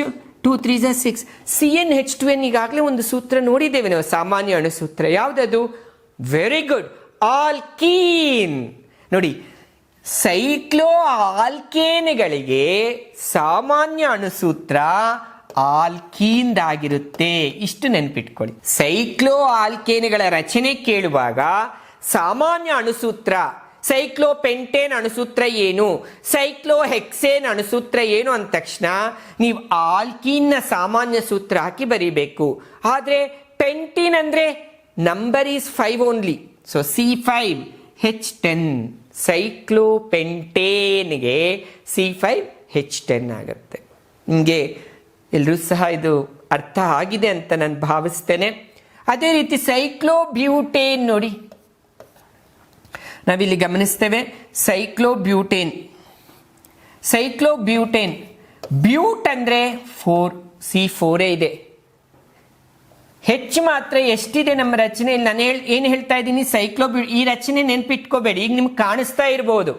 3 6 CnH2n. ಈಗಾಗಲೇ ಒಂದು ಸೂತ್ರ ನೋಡಿದ್ದೇವೆ ನಾವು, ಸಾಮಾನ್ಯ ಅಣುಸೂತ್ರ. ಯಾವುದದು? ವೆರಿ ಗುಡ್, ಆಲ್ಕೀನ್ ನೋಡಿ. ಸೈಕ್ಲೋ ಆಲ್ಕೇನ್ಗಳಿಗೆ ಸಾಮಾನ್ಯ ಅಣುಸೂತ್ರ ಆಲ್ಕೀನ್ದಾಗಿರುತ್ತೆ. ಇಷ್ಟು ನೆನ್ಪಿಟ್ಕೊಳ್ಳಿ. ಸೈಕ್ಲೋ ಆಲ್ಕೇನ್ಗಳ ರಚನೆ ಕೇಳುವಾಗ ಸಾಮಾನ್ಯ ಅಣುಸೂತ್ರ, ಸೈಕ್ಲೋಪೆಂಟೇನ್ ಅಣುಸೂತ್ರ ಏನು, ಸೈಕ್ಲೋಹೆಕ್ಸೇನ್ ಅಣುಸೂತ್ರ ಏನು ಅಂದ ತಕ್ಷಣ ನೀವು ಆಲ್ಕೀನ್ನ ಸಾಮಾನ್ಯ ಸೂತ್ರ ಹಾಕಿ ಬರೀಬೇಕು. ಆದರೆ ಪೆಂಟೀನ್ ಅಂದ್ರೆ number is 5 only. So C5H10. ಸೈಕ್ಲೋಪೆಂಟೇನ್ಗೆ C5H10 ಆಗುತ್ತೆ. ನಿಮಗೆ ಎಲ್ಲರೂ ಸಹ ಇದು ಅರ್ಥ ಆಗಿದೆ ಅಂತ ನಾನು ಭಾವಿಸ್ತೇನೆ. ಅದೇ ರೀತಿ ಸೈಕ್ಲೋಬ್ಯೂಟೇನ್ ನೋಡಿ, ನಾವಿಲ್ಲಿ ಗಮನಿಸ್ತೇವೆ. ಸೈಕ್ಲೋಬ್ಯೂಟೇನ್ ಬ್ಯೂಟ್ ಅಂದ್ರೆ 4, C4 ಇದೆ. ಹೆಚ್ಚು ಮಾತ್ರ ಎಷ್ಟಿದೆ ನಮ್ಮ ರಚನೆಯಲ್ಲಿ? ನಾನು ಏನು ಹೇಳ್ತಾ ಇದ್ದೀನಿ, ಈ ರಚನೆ ನೆನ್ಪಿಟ್ಕೋಬೇಡಿ. ಈಗ ನಿಮ್ಗೆ ಕಾಣಿಸ್ತಾ ಇರಬಹುದು,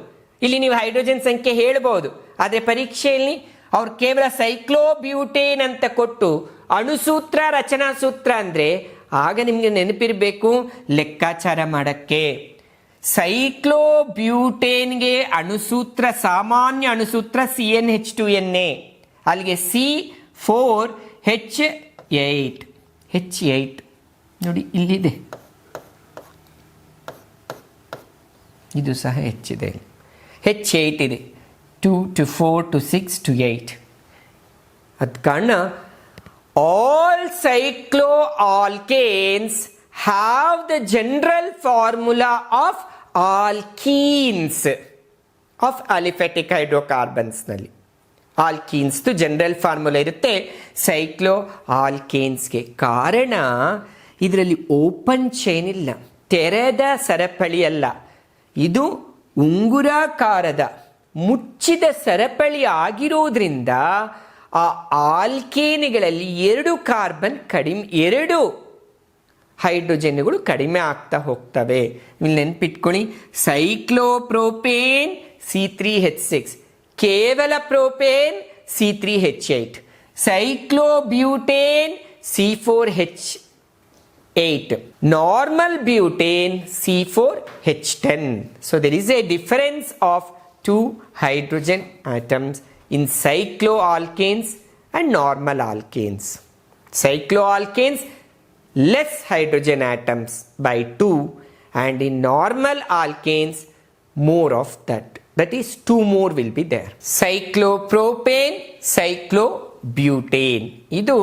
ಇಲ್ಲಿ ನೀವು ಹೈಡ್ರೋಜನ್ ಸಂಖ್ಯೆ ಹೇಳ್ಬಹುದು. ಆದರೆ ಪರೀಕ್ಷೆಯಲ್ಲಿ ಅವ್ರು ಕೇವಲ ಸೈಕ್ಲೋಬ್ಯೂಟೇನ್ ಅಂತ ಕೊಟ್ಟು ಅಣುಸೂತ್ರ ರಚನಾ ಸೂತ್ರ ಅಂದರೆ ಆಗ ನಿಮಗೆ ನೆನಪಿರಬೇಕು ಲೆಕ್ಕಾಚಾರ ಮಾಡಕ್ಕೆ. ಸೈಕ್ಲೋಬ್ಯೂಟೇನ್ಗೆ ಅಣುಸೂತ್ರ, ಸಾಮಾನ್ಯ ಅಣುಸೂತ್ರ CnH2Na, ಅಲ್ಲಿಗೆ C4H8. H8 ನೋಡಿ ಇಲ್ಲಿದೆ, ಇದು ಸಹ ಹೆಚ್ಚಿದೆ, H8 ಇದೆ, 2 to 4 to 6 to 8. ಅದ ಕಾರಣ all cycloalkanes have the general formula of alkenes of aliphatic hydrocarbons ನಲ್ಲಿ ಆಲ್ಕೀನ್ಸ್ ಜನರಲ್ ಫಾರ್ಮುಲಾ ಇರುತ್ತೆ ಸೈಕ್ಲೋ ಆಲ್ಕೇನ್ಸ್ಗೆ. ಕಾರಣ ಇದರಲ್ಲಿ ಓಪನ್ ಚೈನ್ ಇಲ್ಲ, ತೆರೆದ ಸರಪಳಿ ಅಲ್ಲ, ಇದು ಉಂಗುರಾಕಾರದ ಮುಚ್ಚಿದ ಸರಪಳಿ ಆಗಿರೋದ್ರಿಂದ ಆ ಆಲ್ಕೇನ್ಗಳಲ್ಲಿ 2 ಕಾರ್ಬನ್ ಕಡಿಮೆ, 2 ಹೈಡ್ರೋಜನ್ಗಳು ಕಡಿಮೆ ಆಗ್ತಾ ಹೋಗ್ತವೆ. ಇಲ್ಲಿ ನೆನ್ಪಿಟ್ಕೊಳ್ಳಿ, ಸೈಕ್ಲೋಪ್ರೋಪೇನ್ C3H6, ಕೇವಲ propane C3H8, ಸೈಕ್ಲೋಬ್ಯೂಟೇನ್ C4H8, normal butane C4H10. So there is a difference of 2 hydrogen atoms in cycloalkanes and normal alkanes. Cycloalkanes less hydrogen atoms by 2, and in normal alkanes more of that. That is 2 more will be there. Cyclopropane, cyclobutane. ಇದು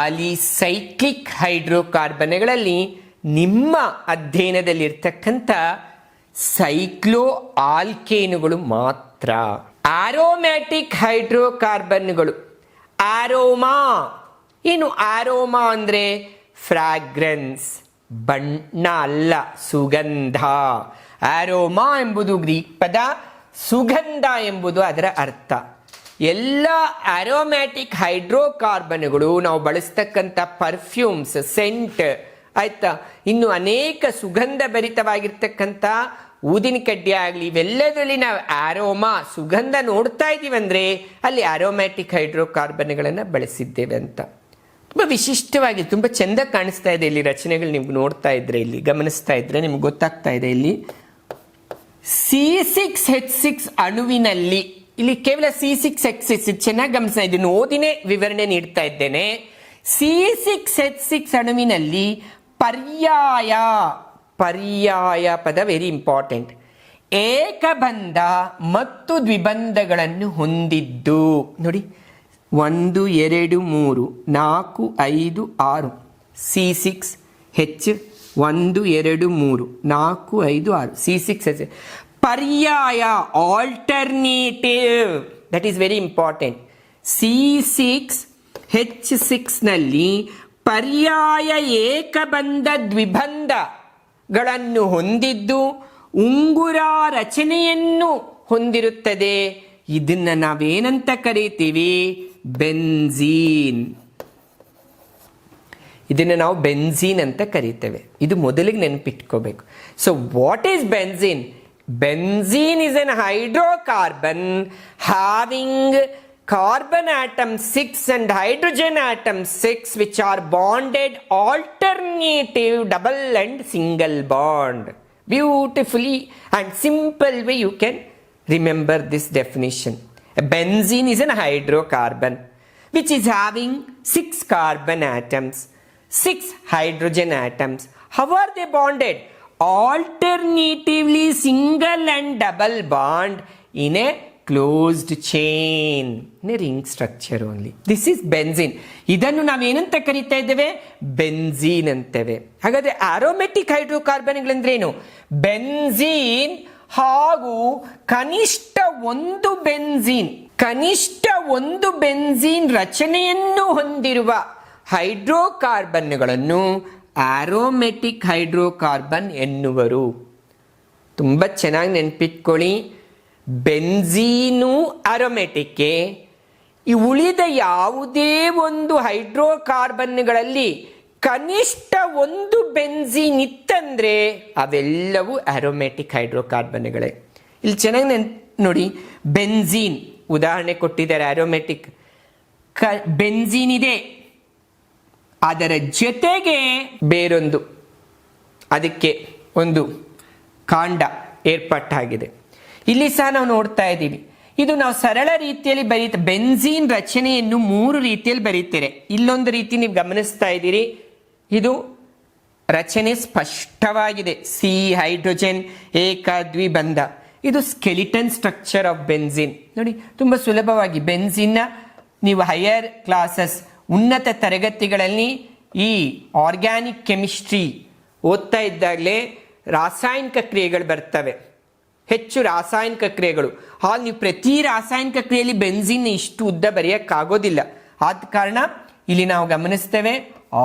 alicyclic ಹೈಡ್ರೋಕಾರ್ಬನ್ಗಳಲ್ಲಿ ನಿಮ್ಮ ಅಧ್ಯಯನದಲ್ಲಿರ್ತಕ್ಕಂಥ cyclo ಆಲ್ಕೇನುಗಳು ಮಾತ್ರ. Aromatic ಹೈಡ್ರೋಕಾರ್ಬನ್ಗಳು, ಆರೋಮಾ. ಏನು ಆರೋಮಾ ಅಂದರೆ fragrance, ಬಣ್ಣ ಅಲ್ಲ, ಸುಗಂಧ. ಆರೋಮಾ ಎಂಬುದು Greek ಪದ, ಸುಗಂಧ ಎಂಬುದು ಅದರ ಅರ್ಥ. ಎಲ್ಲ ಆರೋಮ್ಯಾಟಿಕ್ ಹೈಡ್ರೋಕಾರ್ಬನ್ಗಳು ನಾವು ಬಳಸ್ತಕ್ಕಂಥ ಪರ್ಫ್ಯೂಮ್ಸ್, ಸೆಂಟ್ ಆಯ್ತಾ, ಇನ್ನು ಅನೇಕ ಸುಗಂಧ ಭರಿತವಾಗಿರ್ತಕ್ಕಂಥ ಊದಿನ ಕಡ್ಡಿ ಆಗಲಿ, ಇವೆಲ್ಲದರಲ್ಲಿ ನಾವು ಆರೋಮಾ ಸುಗಂಧ ನೋಡ್ತಾ ಇದ್ದೀವಿ ಅಂದರೆ ಅಲ್ಲಿ ಆರೋಮ್ಯಾಟಿಕ್ ಹೈಡ್ರೋಕಾರ್ಬನ್ಗಳನ್ನು ಬಳಸಿದ್ದೇವೆ ಅಂತ. ತುಂಬ ವಿಶಿಷ್ಟವಾಗಿ ತುಂಬ ಚೆಂದ ಕಾಣಿಸ್ತಾ ಇದೆ ಇಲ್ಲಿ ರಚನೆಗಳು. ನಿಮ್ಗೆ ನೋಡ್ತಾ ಇದ್ರೆ, ಇಲ್ಲಿ ಗಮನಿಸ್ತಾ ಇದ್ರೆ ನಿಮ್ಗೆ ಗೊತ್ತಾಗ್ತಾ ಇದೆ. ಇಲ್ಲಿ C6H6 ಅಣುವಿನಲ್ಲಿ, ಇಲ್ಲಿ ಕೇವಲ C6H6 ಚೆನ್ನಾಗಿ ಗಮನಿಸ್ತಾ ಇದ್ದೀನಿ, ಓದಿನೇ ವಿವರಣೆ ನೀಡ್ತಾ ಇದ್ದೇನೆ. C6H6 ಅಣುವಿನಲ್ಲಿ ಪರ್ಯಾಯ, ಪರ್ಯಾಯ ಪದ ವೆರಿ ಇಂಪಾರ್ಟೆಂಟ್, ಏಕಬಂಧ ಮತ್ತು ದ್ವಿಬಂಧಗಳನ್ನು ಹೊಂದಿದ್ದು. ನೋಡಿ 1 2 3 4 5 6 C6H 1 2 3 4 5 6 C6H ಪರ್ಯಾಯ, alternative, that is very important. C6H6 ನಲ್ಲಿ ಪರ್ಯಾಯ ಏಕಬಂಧ ದ್ವಿಬಂಧಗಳನ್ನು ಹೊಂದಿದ್ದು ಉಂಗುರ ರಚನೆಯನ್ನು ಹೊಂದಿರುತ್ತದೆ. ಇದನ್ನ ನಾವೇನಂತ ಕರೀತೀವಿ? ಬೆನ್ಝೀನ್. ಇದನ್ನು ನಾವು ಬೆನ್ಝೀನ್ ಅಂತ ಕರೀತೇವೆ. ಇದು ಮೊದಲಿಗೆ ನೆನಪಿಟ್ಕೋಬೇಕು. So what is benzene? Benzene is an hydrocarbon having carbon atom 6 and hydrogen atom 6 which are bonded alternative double and single bond. Beautifully and simple way you can remember this definition. A benzene is an hydrocarbon which is having 6 carbon atoms, 6 hydrogen atoms. How are they bonded? Alternatively single and double bond in a closed chain, in a ring structure only. This is benzene. ಇದನ್ನು ನಾವೇನಂತ ಕರೀತಾ ಇದ್ದೇವೆ? Benzene ಅಂತೇವೆ. ಹಾಗಾದ್ರೆ aromatic ಹೈಡ್ರೋಕಾರ್ಬನ್ಗಳಂದ್ರೇನು? Benzene ಹಾಗೂ ಕನಿಷ್ಠ ಒಂದು benzene ರಚನೆಯನ್ನು ಹೊಂದಿರುವ ಹೈಡ್ರೋಕಾರ್ಬನ್ಗಳನ್ನು ಆರೋಮೆಟಿಕ್ ಹೈಡ್ರೋಕಾರ್ಬನ್ ಎನ್ನುವರು. ತುಂಬ ಚೆನ್ನಾಗಿ ನೆನ್ಪಿಟ್ಕೊಳ್ಳಿ, ಬೆನ್ಝೀನು ಆರೋಮೆಟಿಕ್ಕೆ. ಈ ಉಳಿದ ಯಾವುದೇ ಒಂದು ಹೈಡ್ರೋಕಾರ್ಬನ್ಗಳಲ್ಲಿ ಕನಿಷ್ಠ ಒಂದು ಬೆನ್ಝೀನ್ ಇತ್ತಂದ್ರೆ ಅವೆಲ್ಲವೂ ಆರೋಮೆಟಿಕ್ ಹೈಡ್ರೋಕಾರ್ಬನ್ಗಳೇ. ಇಲ್ಲಿ ಚೆನ್ನಾಗಿ ನೋಡಿ, ಬೆನ್ಝೀನ್ ಉದಾಹರಣೆ ಕೊಟ್ಟಿದ್ದಾರೆ. ಆರೋಮೆಟಿಕ್ ಬೆನ್ಝೀನ್ ಇದೆ, ಅದರ ಜೊತೆಗೆ ಬೇರೊಂದು ಅದಕ್ಕೆ ಒಂದು ಕಾಂಡ ಏರ್ಪಟ್ಟಾಗಿದೆ. ಇಲ್ಲಿ ಸಹ ನಾವು ನೋಡ್ತಾ ಇದ್ದೀವಿ. ಇದು ನಾವು ಸರಳ ರೀತಿಯಲ್ಲಿ ಬೆನ್ಝೀನ್ ರಚನೆಯನ್ನು 3 ರೀತಿಯಲ್ಲಿ ಬರೀತಾರೆ. ಇಲ್ಲೊಂದು ರೀತಿ ನೀವು ಗಮನಿಸ್ತಾ ಇದ್ದೀರಿ, ಇದು ರಚನೆ ಸ್ಪಷ್ಟವಾಗಿದೆ. ಸಿ ಹೈಡ್ರೋಜನ್ ಏಕ ದ್ವಿಬಂಧ. ಇದು ಸ್ಕೆಲಿಟನ್ ಸ್ಟ್ರಕ್ಚರ್ ಆಫ್ ಬೆನ್ಝೀನ್. ನೋಡಿ, ತುಂಬ ಸುಲಭವಾಗಿ ಬೆನ್ಝೀನ್ನ ನೀವು ಹೈಯರ್ ಕ್ಲಾಸಸ್ ಉನ್ನತ ತರಗತಿಗಳಲ್ಲಿ ಈ ಆರ್ಗ್ಯಾನಿಕ್ ಕೆಮಿಸ್ಟ್ರಿ ಓದ್ತಾ ಇದ್ದಾಗಲೇ ರಾಸಾಯನಿಕ ಕ್ರಿಯೆಗಳು ಬರ್ತವೆ, ಹೆಚ್ಚು ರಾಸಾಯನಿಕ ಕ್ರಿಯೆಗಳು. ಹಾಗೆ ನೀವು ಪ್ರತಿ ರಾಸಾಯನಿಕ ಕ್ರಿಯೆಯಲ್ಲಿ ಬೆನ್ಝೀನ್ ಇಷ್ಟು ಉದ್ದ ಬರೆಯೋಕ್ಕಾಗೋದಿಲ್ಲ. ಆದ ಕಾರಣ ಇಲ್ಲಿ ನಾವು ಗಮನಿಸ್ತೇವೆ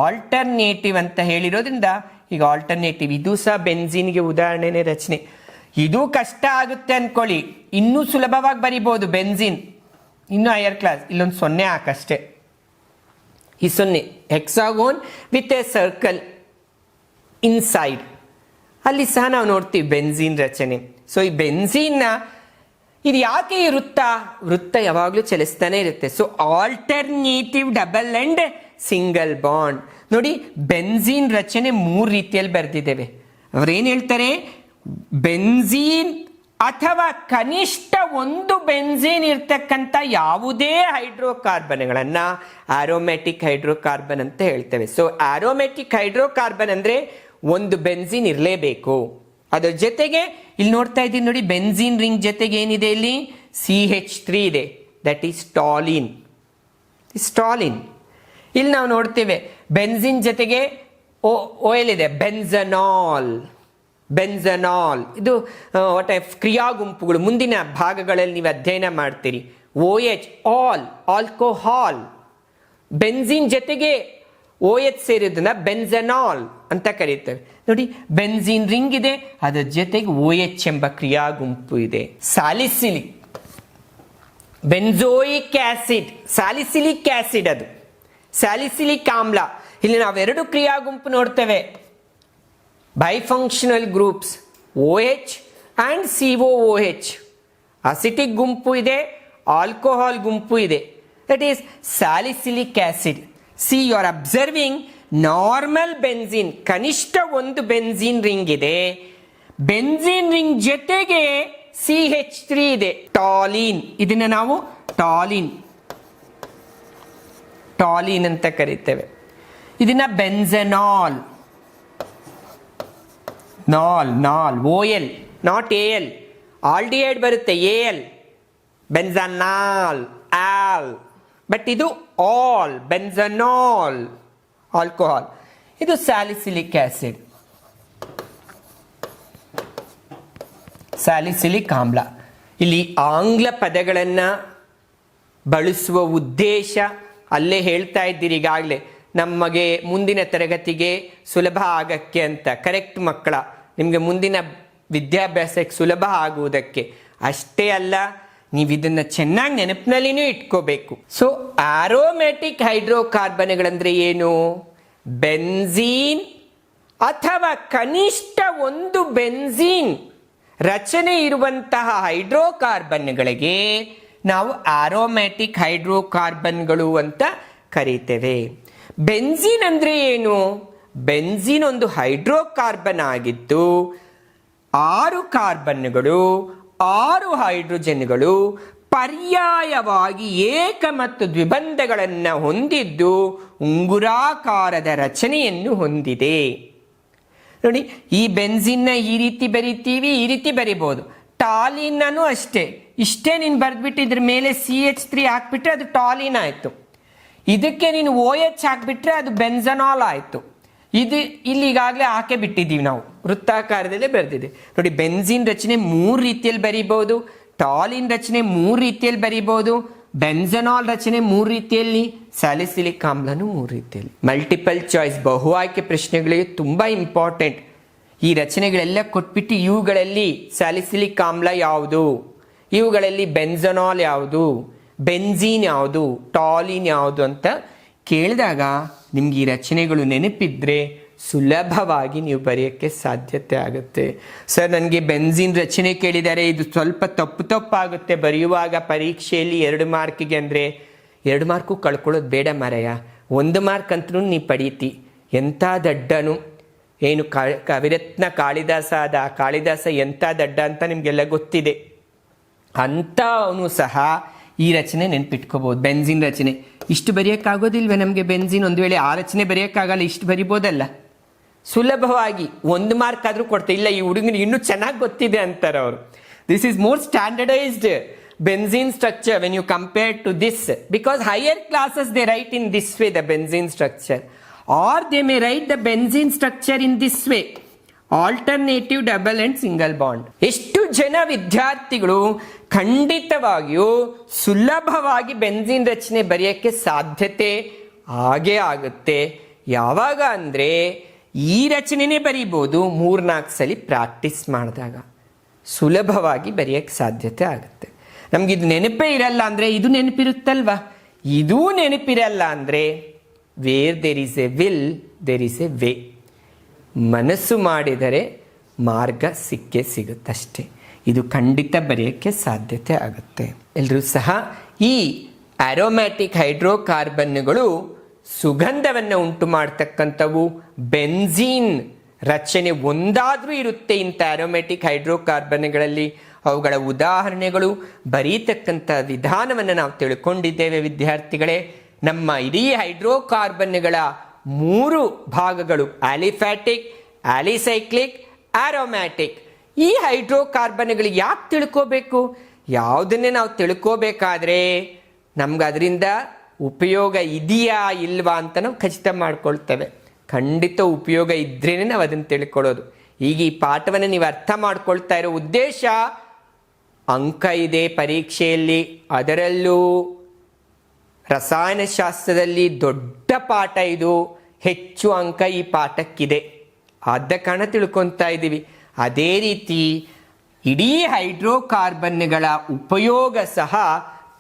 ಆಲ್ಟರ್ನೇಟಿವ್ ಅಂತ ಹೇಳಿರೋದ್ರಿಂದ ಈಗ ಆಲ್ಟರ್ನೇಟಿವ್ ಇದು ಸಹ ಬೆನ್ಝೀನ್ಗೆ ಉದಾಹರಣೆನೇ ರಚನೆ. ಇದು ಕಷ್ಟ ಆಗುತ್ತೆ ಅನ್ಕೊಳ್ಳಿ, ಇನ್ನೂ ಸುಲಭವಾಗಿ ಬರಿಬೋದು ಬೆನ್ಝೀನ್, ಇನ್ನೂ ಹೈಯರ್ ಕ್ಲಾಸ್. ಇಲ್ಲೊಂದು 0 ಹಾಕಷ್ಟೇ, ಈ 0 ಹೆಕ್ಸಾಗೋನ್ ವಿತ್ ಎ ಸರ್ಕಲ್ ಇನ್ಸೈಡ್. ಅಲ್ಲಿ ಸಹ ನಾವು ನೋಡ್ತೀವಿ ಬೆನ್ಝೀನ್ ರಚನೆ. ಸೊ ಈ ಬೆನ್ಝೀನ್ನ ಇದು ಯಾಕೆ ಈ ವೃತ್ತ ಯಾವಾಗಲೂ ಚಲಿಸ್ತಾನೆ ಇರುತ್ತೆ. So alternative double and single bond. ನೋಡಿ, ಬೆನ್ಝೀನ್ ರಚನೆ 3 ರೀತಿಯಲ್ಲಿ ಬರೆದಿದ್ದೇವೆ. ಅವರೇನು ಹೇಳ್ತಾರೆ, ಬೆನ್ಝೀನ್ ಅಥವಾ ಕನಿಷ್ಠ ಒಂದು ಬೆನ್ಝೀನ್ ಇರ್ತಕ್ಕಂಥ ಯಾವುದೇ ಹೈಡ್ರೋಕಾರ್ಬನ್ಗಳನ್ನು ಆರೋಮ್ಯಾಟಿಕ್ ಹೈಡ್ರೋಕಾರ್ಬನ್ ಅಂತ ಹೇಳ್ತೇವೆ. ಸೊ ಆರೋಮ್ಯಾಟಿಕ್ ಹೈಡ್ರೋಕಾರ್ಬನ್ ಅಂದರೆ ಒಂದು ಬೆನ್ಝೀನ್ ಇರಲೇಬೇಕು. ಅದರ ಜೊತೆಗೆ ಇಲ್ಲಿ ನೋಡ್ತಾ ಇದ್ದೀನಿ ನೋಡಿ, ಬೆನ್ಝೀನ್ ರಿಂಗ್ ಜೊತೆಗೆ ಏನಿದೆ ಇಲ್ಲಿ CH3 ಇದೆ, ದಟ್ ಈಸ್ ಟಾಲಿನ್. ಇಲ್ಲಿ ನಾವು ನೋಡ್ತೇವೆ ಬೆನ್ಝೀನ್ ಜೊತೆಗೆ OL ಇದೆ, ಬೆನ್ಝನಾಲ್. ಇದು ಕ್ರಿಯಾ ಗುಂಪುಗಳು ಮುಂದಿನ ಭಾಗಗಳಲ್ಲಿ ನೀವು ಅಧ್ಯಯನ ಮಾಡ್ತೀರಿ. OH alcohol. ಬೆನ್ಝೀನ್ ಜೊತೆಗೆ OH ಸೇರಿದ್ದನ್ನ ಬೆನ್ಝನಾಲ್ ಅಂತ ಕರೀತೇವೆ. ನೋಡಿ, ಬೆನ್ಝೀನ್ ರಿಂಗ್ ಇದೆ, ಅದರ ಜೊತೆಗೆ OH ಎಂಬ ಕ್ರಿಯಾ ಗುಂಪು ಇದೆ. Salicylic, benzoic acid, salicylic acid, ಅದು ಸ್ಯಾಲಿಸಿಲಿಕ್ ಆಮ್ಲ. ಇಲ್ಲಿ ನಾವು 2 ಕ್ರಿಯಾ ಗುಂಪು ನೋಡ್ತೇವೆ, bifunctional groups OH and COOH. Acetic ಗುಂಪು ಇದೆ, ಆಲ್ಕೋಹಾಲ್ ಗುಂಪು ಇದೆ, that is salicylic acid. See you are observing normal benzene, ಕನಿಷ್ಠ ಒಂದು ಬೆನ್ಝೀನ್ ರಿಂಗ್ ಇದೆ. ಬೆನ್ಝೀನ್ ರಿಂಗ್ ಜೊತೆಗೆ CH3 ಇದೆ, ಟಾಲಿನ್. ಇದನ್ನ ನಾವು ಟಾಲಿನ್ ಅಂತ ಕರೀತೇವೆ. ಇದನ್ನ ಬೆನ್ಝನಾಲ್, OL ನಾಟ್ AL. ಆಲ್ಡಿಹೈಡ್ ಬರುತ್ತೆ AL, ಬೆನ್ಝನಾಲ್, ಬಟ್ ಇದು ಆಲ್, ಬೆನ್ಝನಾಲ್, ಆಲ್ಕೋಹಾಲ್. ಇದು ಸ್ಯಾಲಿಸಿಲಿಕ್ ಆಸಿಡ್, ಸ್ಯಾಲಿಸಿಲಿಕ್ ಆಮ್ಲ. ಇಲ್ಲಿ ಆಂಗ್ಲ ಪದಗಳನ್ನು ಬಳಸುವ ಉದ್ದೇಶ ಅಲ್ಲೇ ಹೇಳ್ತಾ ಇದ್ದೀರಿ ಈಗಾಗಲೇ, ನಮಗೆ ಮುಂದಿನ ತರಗತಿಗೆ ಸುಲಭ ಆಗಕ್ಕೆ ಅಂತ. ಕರೆಕ್ಟ್ ಮಕ್ಕಳ, ನಿಮಗೆ ಮುಂದಿನ ವಿದ್ಯಾಭ್ಯಾಸಕ್ಕೆ ಸುಲಭ ಆಗುವುದಕ್ಕೆ ಅಷ್ಟೇ ಅಲ್ಲ, ನೀವು ಇದನ್ನು ಚೆನ್ನಾಗಿ ನೆನಪಿನಲ್ಲಿನೂ ಇಟ್ಕೋಬೇಕು. ಸೊ ಆರೋಮ್ಯಾಟಿಕ್ ಹೈಡ್ರೋಕಾರ್ಬನ್ಗಳಂದ್ರೆ ಏನು? ಬೆನ್ಝೀನ್ ಅಥವಾ ಕನಿಷ್ಠ ಒಂದು ಬೆನ್ಝೀನ್ ರಚನೆ ಇರುವಂತಹ ಹೈಡ್ರೋಕಾರ್ಬನ್ಗಳಿಗೆ ನಾವು ಆರೋಮ್ಯಾಟಿಕ್ ಹೈಡ್ರೋಕಾರ್ಬನ್ಗಳು ಅಂತ ಕರೀತೇವೆ. ಬೆನ್ಝೀನ್ ಅಂದ್ರೆ ಏನು? ಬೆನ್ಝೀನ್ ಒಂದು ಹೈಡ್ರೋಕಾರ್ಬನ್ ಆಗಿದ್ದು 6 ಕಾರ್ಬನ್ಗಳು 6 ಹೈಡ್ರೋಜನ್ಗಳು ಪರ್ಯಾಯವಾಗಿ ಏಕ ಮತ್ತು ದ್ವಿಬಂಧಗಳನ್ನು ಹೊಂದಿದ್ದು ಉಂಗುರಾಕಾರದ ರಚನೆಯನ್ನು ಹೊಂದಿದೆ. ನೋಡಿ, ಈ ಬೆನ್ಝೀನ್ನ ಈ ರೀತಿ ಬರಿತೀವಿ, ಈ ರೀತಿ ಬರಿಬಹುದು. ಟಾಲಿನೂ ಅಷ್ಟೇ, ಇಷ್ಟೇ ನೀನು ಬರೆದ್ಬಿಟ್ಟು ಇದ್ರ ಮೇಲೆ CH3 ಹಾಕ್ಬಿಟ್ರೆ ಅದು ಟಾಲಿನ್ ಆಯಿತು. ಇದಕ್ಕೆ ನೀನು OH ಹಾಕ್ಬಿಟ್ರೆ ಅದು ಬೆನ್ಝನಾಲ್ ಆಯಿತು. ಇದು ಇಲ್ಲಿ ಈಗಾಗಲೇ ಹಾಕೇ ಬಿಟ್ಟಿದ್ದೀವಿ ನಾವು, ವೃತ್ತಾಕಾರದಲ್ಲೇ ಬರೆದಿದೆ. ನೋಡಿ, ಬೆನ್ಝೀನ್ ರಚನೆ 3 ರೀತಿಯಲ್ಲಿ ಬರೀಬಹುದು, ಟಾಲಿನ್ ರಚನೆ 3 ರೀತಿಯಲ್ಲಿ ಬರೀಬಹುದು, ಬೆನ್ಝನಾಲ್ ರಚನೆ 3 ರೀತಿಯಲ್ಲಿ, ಸ್ಯಾಲಿಸಿಲಿಕ್ ಆಮ್ಲನು 3 ರೀತಿಯಲ್ಲಿ. ಮಲ್ಟಿಪಲ್ ಚಾಯ್ಸ್ ಬಹು ಆಯ್ಕೆ ಪ್ರಶ್ನೆಗಳಿಗೆ ತುಂಬ ಇಂಪಾರ್ಟೆಂಟ್. ಈ ರಚನೆಗಳೆಲ್ಲ ಕೊಟ್ಬಿಟ್ಟು ಇವುಗಳಲ್ಲಿ ಸ್ಯಾಲಿಸಿಲಿಕ್ ಆಮ್ಲ ಯಾವುದು, ಇವುಗಳಲ್ಲಿ ಬೆನ್ಝನಾಲ್ ಯಾವುದು, ಬೆನ್ಝೀನ್ ಯಾವುದು, ಟಾಲಿನ್ ಯಾವುದು ಅಂತ ಕೇಳಿದಾಗ ನಿಮ್ಗೆ ಈ ರಚನೆಗಳು ನೆನಪಿದ್ರೆ ಸುಲಭವಾಗಿ ನೀವು ಬರೆಯೋಕ್ಕೆ ಸಾಧ್ಯತೆ ಆಗುತ್ತೆ. ಸರ್, ನನಗೆ ಬೆನ್ಝೀನ್ ರಚನೆ ಕೇಳಿದ್ದಾರೆ, ಇದು ಸ್ವಲ್ಪ ತಪ್ಪಾಗುತ್ತೆ ಬರೆಯುವಾಗ ಪರೀಕ್ಷೆಯಲ್ಲಿ 2 ಮಾರ್ಕಿಗೆ ಅಂದರೆ 2 ಮಾರ್ಕು ಕಳ್ಕೊಳ್ಳೋದು ಬೇಡ ಮಾರಾಯ. 1 ಮಾರ್ಕ್ ಅಂತೂ ನೀ ಪಡೀತಿ. ಎಂಥ ದಡ್ಡನು, ಏನು ಕವಿರತ್ನ ಕಾಳಿದಾಸ ಆದ. ಕಾಳಿದಾಸ ಎಂಥ ದಡ್ಡ ಅಂತ ನಿಮಗೆಲ್ಲ ಗೊತ್ತಿದೆ. ಅಂಥ ಅವನು ಸಹ ಈ ರಚನೆ ನೆನ್ಪಿಟ್ಕೋಬೋದು. ಬೆನ್ಝೀನ್ ರಚನೆ ಇಷ್ಟು ಬರೆಯೋಕ್ಕಾಗೋದಿಲ್ವೇ ನಮಗೆ? ಬೆನ್ಝೀನ್ ಒಂದು ವೇಳೆ ಆ ರಚನೆ ಬರೆಯೋಕ್ಕಾಗಲ್ಲ, ಇಷ್ಟು ಬರಿಬೋದಲ್ಲ ಸುಲಭವಾಗಿ. 1 ಮಾರ್ಕ್ ಆದರೂ ಕೊಡ್ತಾರೆ. ಇಲ್ಲ, ಈ ಹುಡುಗನಿಗೆ ಇನ್ನೂ ಚೆನ್ನಾಗಿ ಗೊತ್ತಿದೆ ಅಂತಾರೆ ಅವರು. This is more standardised benzene structure when you compare to this, because higher classes they write in this way the benzene structure, or they may write the benzene structure in this way, alternative double and single bond. ಎಷ್ಟು ಜನ ವಿದ್ಯಾರ್ಥಿಗಳು ಖಂಡಿತವಾಗಿಯೂ ಸುಲಭವಾಗಿ benzene ರಚನೆ ಬರೆಯೋಕ್ಕೆ ಸಾಧ್ಯತೆ ಆಗೇ ಆಗುತ್ತೆ. ಯಾವಾಗ ಅಂದರೆ ಈ ರಚನೆನೇ ಬರೀಬೋದು 3-4 ಸಲ ಪ್ರಾಕ್ಟೀಸ್ ಮಾಡಿದಾಗ ಸುಲಭವಾಗಿ ಬರೆಯೋಕ್ಕೆ ಸಾಧ್ಯತೆ ಆಗುತ್ತೆ. ನಮಗಿದು ನೆನಪೇ ಇರಲ್ಲ ಅಂದರೆ ಇದು ನೆನಪಿರುತ್ತಲ್ವ? ಇದೂ ನೆನಪಿರಲ್ಲ ಅಂದರೆ where there is a will there is a way. ಮನಸ್ಸು ಮಾಡಿದರೆ ಮಾರ್ಗ ಸಿಕ್ಕೇ ಸಿಗುತ್ತಷ್ಟೇ. ಇದು ಖಂಡಿತ ಬರೆಯೋಕ್ಕೆ ಸಾಧ್ಯತೆ ಆಗುತ್ತೆ. ಎಲ್ಲರೂ ಸಹ ಈ ಆರೋಮ್ಯಾಟಿಕ್ ಹೈಡ್ರೋಕಾರ್ಬನ್ಗಳು ಸುಗಂಧವನ್ನು ಉಂಟು ಮಾಡ್ತಕ್ಕಂಥವು. ಬೆನ್ಝೀನ್ ರಚನೆ ಒಂದಾದರೂ ಇರುತ್ತೆ ಇಂಥ ಆರೋಮ್ಯಾಟಿಕ್ ಹೈಡ್ರೋಕಾರ್ಬನ್ಗಳಲ್ಲಿ. ಅವುಗಳ ಉದಾಹರಣೆಗಳು, ಬರೀತಕ್ಕಂಥ ವಿಧಾನವನ್ನು ನಾವು ತಿಳ್ಕೊಂಡಿದ್ದೇವೆ ವಿದ್ಯಾರ್ಥಿಗಳೇ. ನಮ್ಮ ಇಡೀ ಹೈಡ್ರೋಕಾರ್ಬನ್ಗಳ 3 ಭಾಗಗಳು ಆಲಿಫ್ಯಾಟಿಕ್, ಆಲಿಸೈಕ್ಲಿಕ್, ಆರೋಮ್ಯಾಟಿಕ್. ಈ ಹೈಡ್ರೋಕಾರ್ಬನ್ಗಳು ಯಾಕೆ ತಿಳ್ಕೋಬೇಕು? ಯಾವುದನ್ನೇ ನಾವು ತಿಳ್ಕೋಬೇಕಾದ್ರೆ ನಮ್ಗೆ ಅದರಿಂದ ಉಪಯೋಗ ಇದೆಯಾ ಇಲ್ವಾ ಅಂತ ನಾವು ಖಚಿತ ಮಾಡ್ಕೊಳ್ತೇವೆ. ಖಂಡಿತ ಉಪಯೋಗ ಇದ್ರೇ ನಾವು ಅದನ್ನು ತಿಳ್ಕೊಳ್ಳೋದು. ಈಗ ಈ ಪಾಠವನ್ನು ನೀವು ಅರ್ಥ ಮಾಡ್ಕೊಳ್ತಾ ಇರೋ ಉದ್ದೇಶ, ಅಂಕ ಇದೆ ಪರೀಕ್ಷೆಯಲ್ಲಿ, ಅದರಲ್ಲೂ ರಸಾಯನಶಾಸ್ತ್ರದಲ್ಲಿ ದೊಡ್ಡ ಪಾಠ ಇದು, ಹೆಚ್ಚು ಅಂಕ ಈ ಪಾಠಕ್ಕಿದೆ. ಆದ ಕಾರಣ ತಿಳ್ಕೊತಾ ಇದ್ದೀವಿ. ಅದೇ ರೀತಿ ಇಡೀ ಹೈಡ್ರೋಕಾರ್ಬನ್ಗಳ ಉಪಯೋಗ ಸಹ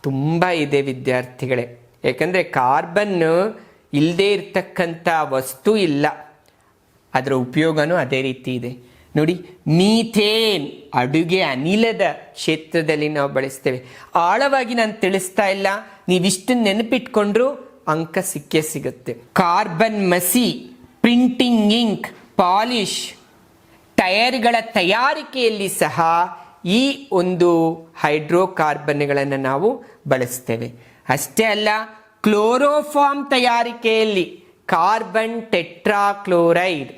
ತುಂಬ ಇದೆ ವಿದ್ಯಾರ್ಥಿಗಳೇ. ಯಾಕಂದರೆ ಕಾರ್ಬನ್ ಇಲ್ಲದೆ ಇರ್ತಕ್ಕಂಥ ವಸ್ತು ಇಲ್ಲ, ಅದರ ಉಪಯೋಗನೂ ಅದೇ ರೀತಿ ಇದೆ. ನೋಡಿ, ಮೀಥೇನ್ ಅಡುಗೆ ಅನಿಲದ ಕ್ಷೇತ್ರದಲ್ಲಿ ನಾವು ಬಳಸ್ತೇವೆ. ಆಳವಾಗಿ ನಾನು ತಿಳಿಸ್ತಾ ಇಲ್ಲ, ನೀವಿಷ್ಟು ನೆನಪಿಟ್ಕೊಂಡ್ರು ಅಂಕ ಸಿಕ್ಕೇ ಸಿಗುತ್ತೆ. ಕಾರ್ಬನ್ ಮಸಿ, ಪ್ರಿಂಟಿಂಗ್ ಇಂಕ್, ಪಾಲಿಶ್, ಟೈರ್ಗಳ ತಯಾರಿಕೆಯಲ್ಲಿ ಸಹ ಈ ಒಂದು ಹೈಡ್ರೋಕಾರ್ಬನ್ಗಳನ್ನು ನಾವು ಬಳಸ್ತೇವೆ. ಅಷ್ಟೇ ಅಲ್ಲ, ಕ್ಲೋರೋಫಾರ್ಮ್ ತಯಾರಿಕೆಯಲ್ಲಿ ಕಾರ್ಬನ್ ಟೆಟ್ರಾಕ್ಲೋರೈಡ್,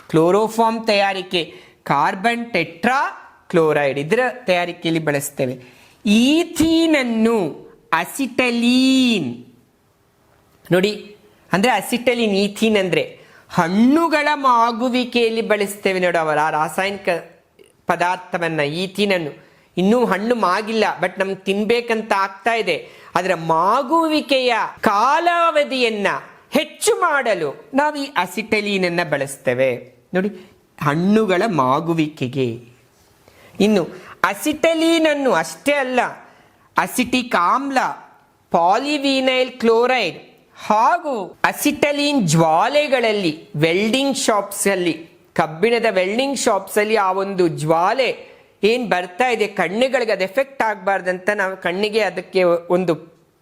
ಕ್ಲೋರೋಫಾರ್ಮ್ ತಯಾರಿಕೆ ಕಾರ್ಬನ್ ಟೆಟ್ರಾಕ್ಲೋರೈಡ್ ಇದರ ತಯಾರಿಕೆಯಲ್ಲಿ ಬಳಸ್ತೇವೆ. ಈಥೀನನ್ನು ಅಸಿಟಲೀನ್, ನೋಡಿ ಅಂದರೆ ಅಸಿಟಲೀನ್, ಈಥೀನ್ ಅಂದರೆ ಹಣ್ಣುಗಳ ಮಾಗುವಿಕೆಯಲ್ಲಿ ಬಳಸ್ತೇವೆ. ನೋಡಿ, ಅವರ ಆ ರಾಸಾಯನಿಕ ಪದಾರ್ಥವನ್ನು, ಈಥೀನನ್ನು. ಇನ್ನೂ ಹಣ್ಣು ಮಾಗಿಲ್ಲ, ಬಟ್ ನಮ್ಗೆ ತಿನ್ಬೇಕಂತ ಆಗ್ತಾ ಇದೆ. ಅದರ ಮಾಗುವಿಕೆಯ ಕಾಲಾವಧಿಯನ್ನ ಹೆಚ್ಚು ಮಾಡಲು ನಾವು ಈ ಅಸಿಟಲೀನನ್ನು ಬಳಸ್ತೇವೆ. ನೋಡಿ, ಹಣ್ಣುಗಳ ಮಾಗುವಿಕೆಗೆ. ಇನ್ನು ಅಸಿಟಲೀನನ್ನು ಅಷ್ಟೇ ಅಲ್ಲ, ಅಸಿಟಿಕ್ ಆಮ್ಲ, ಪಾಲಿವಿನೈಲ್ ಕ್ಲೋರೈಡ್ ಹಾಗೂ ಅಸಿಟಲೀನ್ ಜ್ವಾಲೆಗಳಲ್ಲಿ, ವೆಲ್ಡಿಂಗ್ ಶಾಪ್ಸ್ ಅಲ್ಲಿ, ಕಬ್ಬಿಣದ ವೆಲ್ಡಿಂಗ್ ಶಾಪ್ಸ್ ಅಲ್ಲಿ ಆ ಒಂದು ಜ್ವಾಲೆ ಏನು ಬರ್ತಾ ಇದೆ, ಕಣ್ಣುಗಳಿಗೆ ಅದು ಎಫೆಕ್ಟ್ ಆಗಬಾರ್ದಂತ ನಾವು ಕಣ್ಣಿಗೆ ಅದಕ್ಕೆ ಒಂದು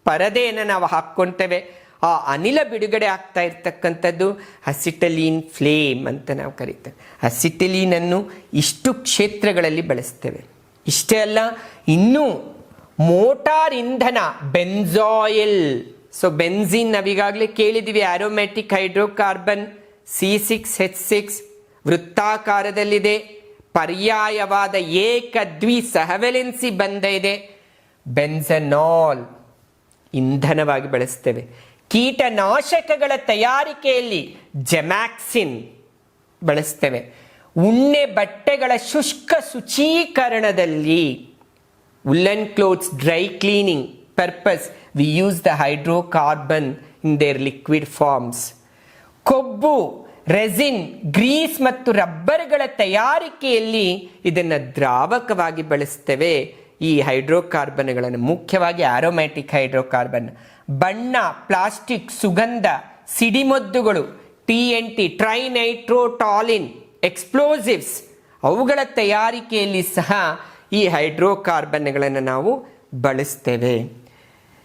ಪರದೆಯನ್ನು ನಾವು ಹಾಕ್ಕೊಳ್ತೇವೆ. ಆ ಅನಿಲ ಬಿಡುಗಡೆ ಆಗ್ತಾ ಇರ್ತಕ್ಕಂಥದ್ದು ಅಸಿಟಲೀನ್ ಫ್ಲೇಮ್ ಅಂತ ನಾವು ಕರೀತೇವೆ. ಅಸಿಟಲೀನನ್ನು ಇಷ್ಟು ಕ್ಷೇತ್ರಗಳಲ್ಲಿ ಬಳಸ್ತೇವೆ. ಇಷ್ಟೇ ಅಲ್ಲ, ಇನ್ನೂ ಮೋಟಾರ್ ಇಂಧನ ಬೆನ್ಸಾಯಿಲ್. ಸೊ ಬೆನ್ಝೀನ್ ನಾವೀಗಾಗಲೇ ಕೇಳಿದ್ದೀವಿ, ಆರೋಮ್ಯಾಟಿಕ್ ಹೈಡ್ರೋಕಾರ್ಬನ್ C6H6 ವೃತ್ತಾಕಾರದಲ್ಲಿದೆ. ಪರ್ಯಾಯವಾದ ಏಕದ್ವಿ ಸಹವೆಲೆನ್ಸಿ ಬಂಧ ಇದೆ. ಬೆನ್ಸನಾಲ್ ಇಂಧನವಾಗಿ ಬಳಸ್ತೇವೆ. ಕೀಟನಾಶಕಗಳ ತಯಾರಿಕೆಯಲ್ಲಿ ಜೆಮ್ಯಾಕ್ಸಿನ್ ಬಳಸ್ತೇವೆ. ಉಣ್ಣೆ ಬಟ್ಟೆಗಳ ಶುಷ್ಕ ಶುಚೀಕರಣದಲ್ಲಿ, woolen clothes dry cleaning purpose, we use the hydrocarbon in their liquid forms. ಕೊಬ್ಬು, ರೆಸಿನ್, ಗ್ರೀಸ್ ಮತ್ತು ರಬ್ಬರ್ಗಳ ತಯಾರಿಕೆಯಲ್ಲಿ ಇದನ್ನು ದ್ರಾವಕವಾಗಿ ಬಳಸ್ತೇವೆ. ಈ ಹೈಡ್ರೋಕಾರ್ಬನ್ಗಳನ್ನು, ಮುಖ್ಯವಾಗಿ ಆರೋಮ್ಯಾಟಿಕ್ ಹೈಡ್ರೋಕಾರ್ಬನ್. ಬಣ್ಣ, ಪ್ಲಾಸ್ಟಿಕ್, ಸುಗಂಧ, ಸಿಡಿಮದ್ದುಗಳು, TNT, ಟ್ರೈನೈಟ್ರೋಟಾಲಿನ್, ಎಕ್ಸ್ಪ್ಲೋಸಿವ್ಸ್, ಅವುಗಳ ತಯಾರಿಕೆಯಲ್ಲಿ ಸಹ ಈ ಹೈಡ್ರೋಕಾರ್ಬನ್ಗಳನ್ನು ನಾವು ಬಳಸ್ತೇವೆ.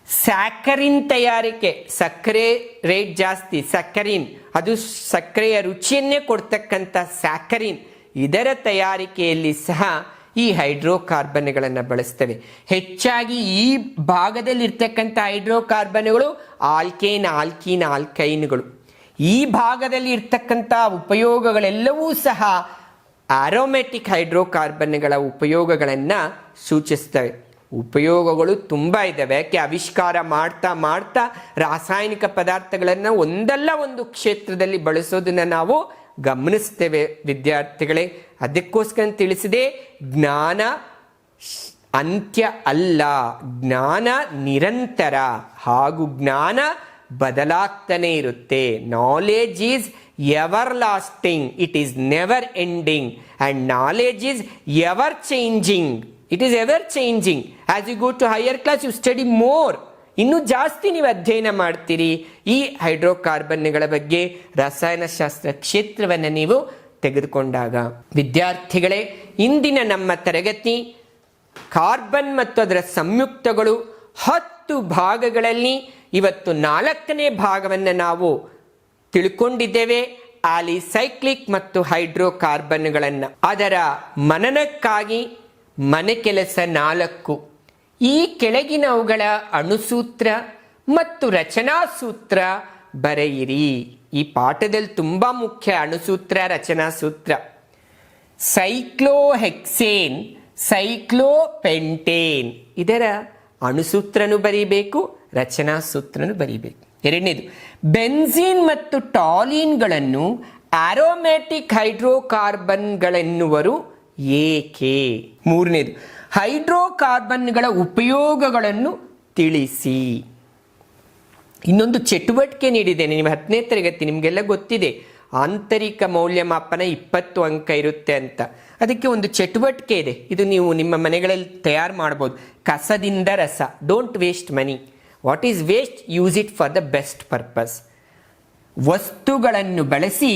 ಸ್ಯಾಕರಿನ್ ತಯಾರಿಕೆ, ಸಕ್ಕರೆ ರೇಟ್ ಜಾಸ್ತಿ, ಸಕ್ಕರಿನ್ ಅದು ಸಕ್ಕರೆಯ ರುಚಿಯನ್ನೇ ಕೊಡ್ತಕ್ಕಂಥ ಸ್ಯಾಕರಿನ್, ಇದರ ತಯಾರಿಕೆಯಲ್ಲಿ ಸಹ ಈ ಹೈಡ್ರೋಕಾರ್ಬನ್ಗಳನ್ನು ಬಳಸ್ತೇವೆ. ಹೆಚ್ಚಾಗಿ ಈ ಭಾಗದಲ್ಲಿ ಇರ್ತಕ್ಕಂಥ ಹೈಡ್ರೋಕಾರ್ಬನ್ಗಳು ಆಲ್ಕೇನ್, ಆಲ್ಕೀನ್, ಆಲ್ಕೈನ್ಗಳು. ಈ ಭಾಗದಲ್ಲಿ ಇರ್ತಕ್ಕಂಥ ಉಪಯೋಗಗಳೆಲ್ಲವೂ ಸಹ ಆರೋಮ್ಯಾಟಿಕ್ ಹೈಡ್ರೋಕಾರ್ಬನ್ಗಳ ಉಪಯೋಗಗಳನ್ನು ಸೂಚಿಸ್ತವೆ. ಉಪಯೋಗಗಳು ತುಂಬ ಇದ್ದಾವೆ. ಯಾಕೆ ಆವಿಷ್ಕಾರ ಮಾಡ್ತಾ ಮಾಡ್ತಾ ರಾಸಾಯನಿಕ ಪದಾರ್ಥಗಳನ್ನು ಒಂದಲ್ಲ ಒಂದು ಕ್ಷೇತ್ರದಲ್ಲಿ ಬಳಸೋದನ್ನು ನಾವು ಗಮನಿಸ್ತೇವೆ ವಿದ್ಯಾರ್ಥಿಗಳೇ. ಅದಕ್ಕೋಸ್ಕರ ತಿಳಿಸಿದೆ, ಜ್ಞಾನ ಅಂತ್ಯ ಅಲ್ಲ, ಜ್ಞಾನ ನಿರಂತರ ಹಾಗೂ ಜ್ಞಾನ ಬದಲಾಗ್ತಾನೆ ಇರುತ್ತೆ. Knowledge is ever lasting, it is never ending, and knowledge is ever changing. It is ever changing. As you go to higher class you study more. ಇನ್ನೂ ಜಾಸ್ತಿ ನೀವು ಅಧ್ಯಯನ ಮಾಡ್ತೀರಿ ಈ ಹೈಡ್ರೋಕಾರ್ಬನ್ಗಳ ಬಗ್ಗೆ, ರಸಾಯನಶಾಸ್ತ್ರ ಕ್ಷೇತ್ರವನ್ನು ನೀವು ತೆಗೆದುಕೊಂಡಾಗ. ವಿದ್ಯಾರ್ಥಿಗಳೇ, ಇಂದಿನ ನಮ್ಮ ತರಗತಿ ಕಾರ್ಬನ್ ಮತ್ತು ಅದರ ಸಂಯುಕ್ತಗಳು 10 ಭಾಗಗಳಲ್ಲಿ ಇವತ್ತು 4ನೇ ಭಾಗವನ್ನು ನಾವು ತಿಳ್ಕೊಂಡಿದ್ದೇವೆ. ಆಲಿಸೈಕ್ಲಿಕ್ ಮತ್ತು ಹೈಡ್ರೋಕಾರ್ಬನ್ಗಳನ್ನು, ಅದರ ಮನನಕ್ಕಾಗಿ ಮನೆ ಕೆಲಸ 4. ಈ ಕೆಳಗಿನವುಗಳ ಅಣುಸೂತ್ರ ಮತ್ತು ರಚನಾ ಸೂತ್ರ ಬರೆಯಿರಿ. ಈ ಪಾಠದಲ್ಲಿ ತುಂಬಾ ಮುಖ್ಯ ಅಣುಸೂತ್ರ, ರಚನಾ ಸೂತ್ರ. ಸೈಕ್ಲೋಹೆಕ್ಸೇನ್, ಸೈಕ್ಲೋಪೆಂಟೇನ್, ಇದರ ಅಣುಸೂತ್ರನು ಬರೀಬೇಕು, ರಚನಾ ಸೂತ್ರನು ಬರೀಬೇಕು. ಎರಡನೇದು, ಬೆನ್ಝೀನ್ ಮತ್ತು ಟಾಲಿನ್ಗಳನ್ನು ಆರೋಮ್ಯಾಟಿಕ್ ಹೈಡ್ರೋಕಾರ್ಬನ್ಗಳೆನ್ನುವರು ಏಕೆ? ಮೂರನೇದು, ಹೈಡ್ರೋಕಾರ್ಬನ್ಗಳ ಉಪಯೋಗಗಳನ್ನು ತಿಳಿಸಿ. ಇನ್ನೊಂದು ಚಟುವಟಿಕೆ ನೀಡಿದ್ದೇನೆ, ನೀವು 10ನೇ ತರಗತಿ, ನಿಮಗೆಲ್ಲ ಗೊತ್ತಿದೆ ಆಂತರಿಕ ಮೌಲ್ಯಮಾಪನ 20 ಅಂಕ ಇರುತ್ತೆ ಅಂತ. ಅದಕ್ಕೆ ಒಂದು ಚಟುವಟಿಕೆ ಇದೆ, ಇದು ನೀವು ನಿಮ್ಮ ಮನೆಗಳಲ್ಲಿ ತಯಾರು ಮಾಡ್ಬೋದು. ಕಸದಿಂದ ರಸ, don't waste money. What is waste? Use it for the best purpose. ವಸ್ತುಗಳನ್ನು ಬಳಸಿ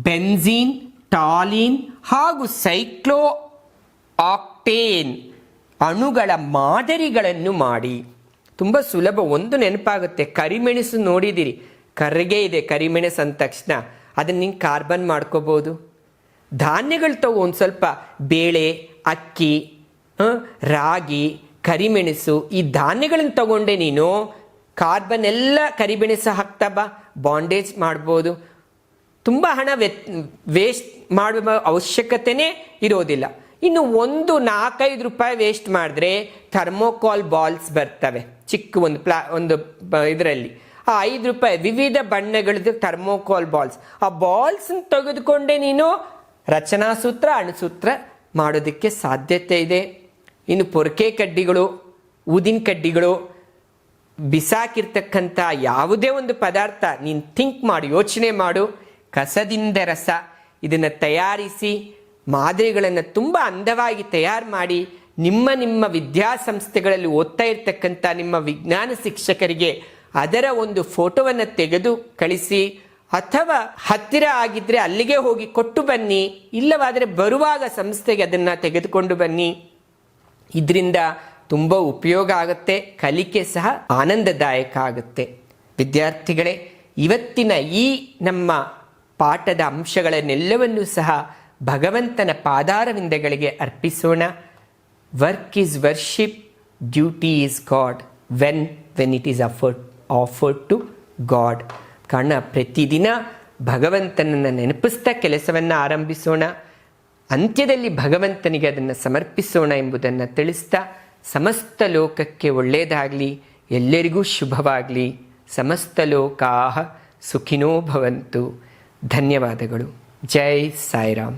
ಬೆನ್ಝೀನ್, ಟಾಲಿನ್ ಹಾಗೂ ಸೈಕ್ಲೋ ಆಕ್ಟೇನ್ ಅಣುಗಳ ಮಾದರಿಗಳನ್ನು ಮಾಡಿ. ತುಂಬ ಸುಲಭ, ಒಂದು ನೆನಪಾಗುತ್ತೆ, ಕರಿಮೆಣಸು ನೋಡಿದಿರಿ, ಕರ್ಗೆ ಇದೆ ಕರಿಮೆಣಸು ಅಂದ ತಕ್ಷಣ, ಅದನ್ನು ನೀವು ಕಾರ್ಬನ್ ಮಾಡ್ಕೋಬೋದು. ಧಾನ್ಯಗಳು ತಗೋ, ಒಂದು ಸ್ವಲ್ಪ ಬೇಳೆ, ಅಕ್ಕಿ, ರಾಗಿ, ಕರಿಮೆಣಸು, ಈ ಧಾನ್ಯಗಳನ್ನು ತಗೊಂಡೆ ನೀನು ಕಾರ್ಬನ್ ಎಲ್ಲ ಕರಿಮೆಣಸು ಹಾಕ್ತಾ ಬಾ, ಬಾಂಡೇಜ್ ಮಾಡ್ಬೋದು. ತುಂಬ ಹಣ ವೇಸ್ಟ್ ಮಾಡುವ ಅವಶ್ಯಕತೆನೇ ಇರೋದಿಲ್ಲ. ಇನ್ನು ಒಂದು 4-5 ರೂಪಾಯಿ ವೇಸ್ಟ್ ಮಾಡಿದ್ರೆ ಥರ್ಮೋಕಾಲ್ ಬಾಲ್ಸ್ ಬರ್ತವೆ, ಚಿಕ್ಕ ಒಂದು ಇದರಲ್ಲಿ, ಆ 5 ರೂಪಾಯಿ ವಿವಿಧ ಬಣ್ಣಗಳದ್ದು ಥರ್ಮೋಕಾಲ್ ಬಾಲ್ಸ್. ಆ ಬಾಲ್ಸ್ ತೆಗೆದುಕೊಂಡೆ ನೀನು ರಚನಾ ಸೂತ್ರ, ಅಣುಸೂತ್ರ ಮಾಡೋದಕ್ಕೆ ಸಾಧ್ಯತೆ ಇದೆ. ಇನ್ನು ಪೊರಕೆ ಕಡ್ಡಿಗಳು, ಊದಿನ ಕಡ್ಡಿಗಳು, ಬಿಸಾಕಿರ್ತಕ್ಕಂಥ ಯಾವುದೇ ಒಂದು ಪದಾರ್ಥ ನೀನು ಥಿಂಕ್ ಮಾಡು, ಯೋಚನೆ ಮಾಡು. ಕಸದಿಂದ ರಸ, ಇದನ್ನು ತಯಾರಿಸಿ ಮಾದರಿಗಳನ್ನು ತುಂಬ ಅಂದವಾಗಿ ತಯಾರು ಮಾಡಿ ನಿಮ್ಮ ವಿದ್ಯಾಸಂಸ್ಥೆಗಳಲ್ಲಿ ಓದ್ತಾ ಇರ್ತಕ್ಕಂಥ ನಿಮ್ಮ ವಿಜ್ಞಾನ ಶಿಕ್ಷಕರಿಗೆ ಅದರ ಒಂದು ಫೋಟೋವನ್ನು ತೆಗೆದು ಕಳಿಸಿ, ಅಥವಾ ಹತ್ತಿರ ಆಗಿದ್ರೆ ಅಲ್ಲಿಗೆ ಹೋಗಿ ಕೊಟ್ಟು ಬನ್ನಿ, ಇಲ್ಲವಾದರೆ ಬರುವಾಗ ಸಂಸ್ಥೆಗೆ ಅದನ್ನು ತೆಗೆದುಕೊಂಡು ಬನ್ನಿ. ಇದರಿಂದ ತುಂಬ ಉಪಯೋಗ ಆಗುತ್ತೆ, ಕಲಿಕೆ ಸಹ ಆನಂದದಾಯಕ ಆಗುತ್ತೆ. ವಿದ್ಯಾರ್ಥಿಗಳೇ, ಇವತ್ತಿನ ಈ ನಮ್ಮ ಪಾಠದ ಅಂಶಗಳನ್ನೆಲ್ಲವನ್ನೂ ಸಹ ಭಗವಂತನ ಪಾದಾರವಿಂದಗಳಿಗೆ ಅರ್ಪಿಸೋಣ. Work is worship, duty is God, when it is offered to God. ಕಾರಣ ಪ್ರತಿದಿನ ಭಗವಂತನನ್ನು ನೆನಪಿಸ್ತಾ ಕೆಲಸವನ್ನು ಆರಂಭಿಸೋಣ, ಅಂತ್ಯದಲ್ಲಿ ಭಗವಂತನಿಗೆ ಅದನ್ನು ಸಮರ್ಪಿಸೋಣ ಎಂಬುದನ್ನು ತಿಳಿಸ್ತಾ, ಸಮಸ್ತ ಲೋಕಕ್ಕೆ ಒಳ್ಳೆಯದಾಗಲಿ, ಎಲ್ಲರಿಗೂ ಶುಭವಾಗಲಿ. ಸಮಸ್ತ ಲೋಕಾಃ ಸುಖಿನೋ ಭವಂತು. ಧನ್ಯವಾದಗಳು. ಜೈ ಸಾಯಿರಾಮ್.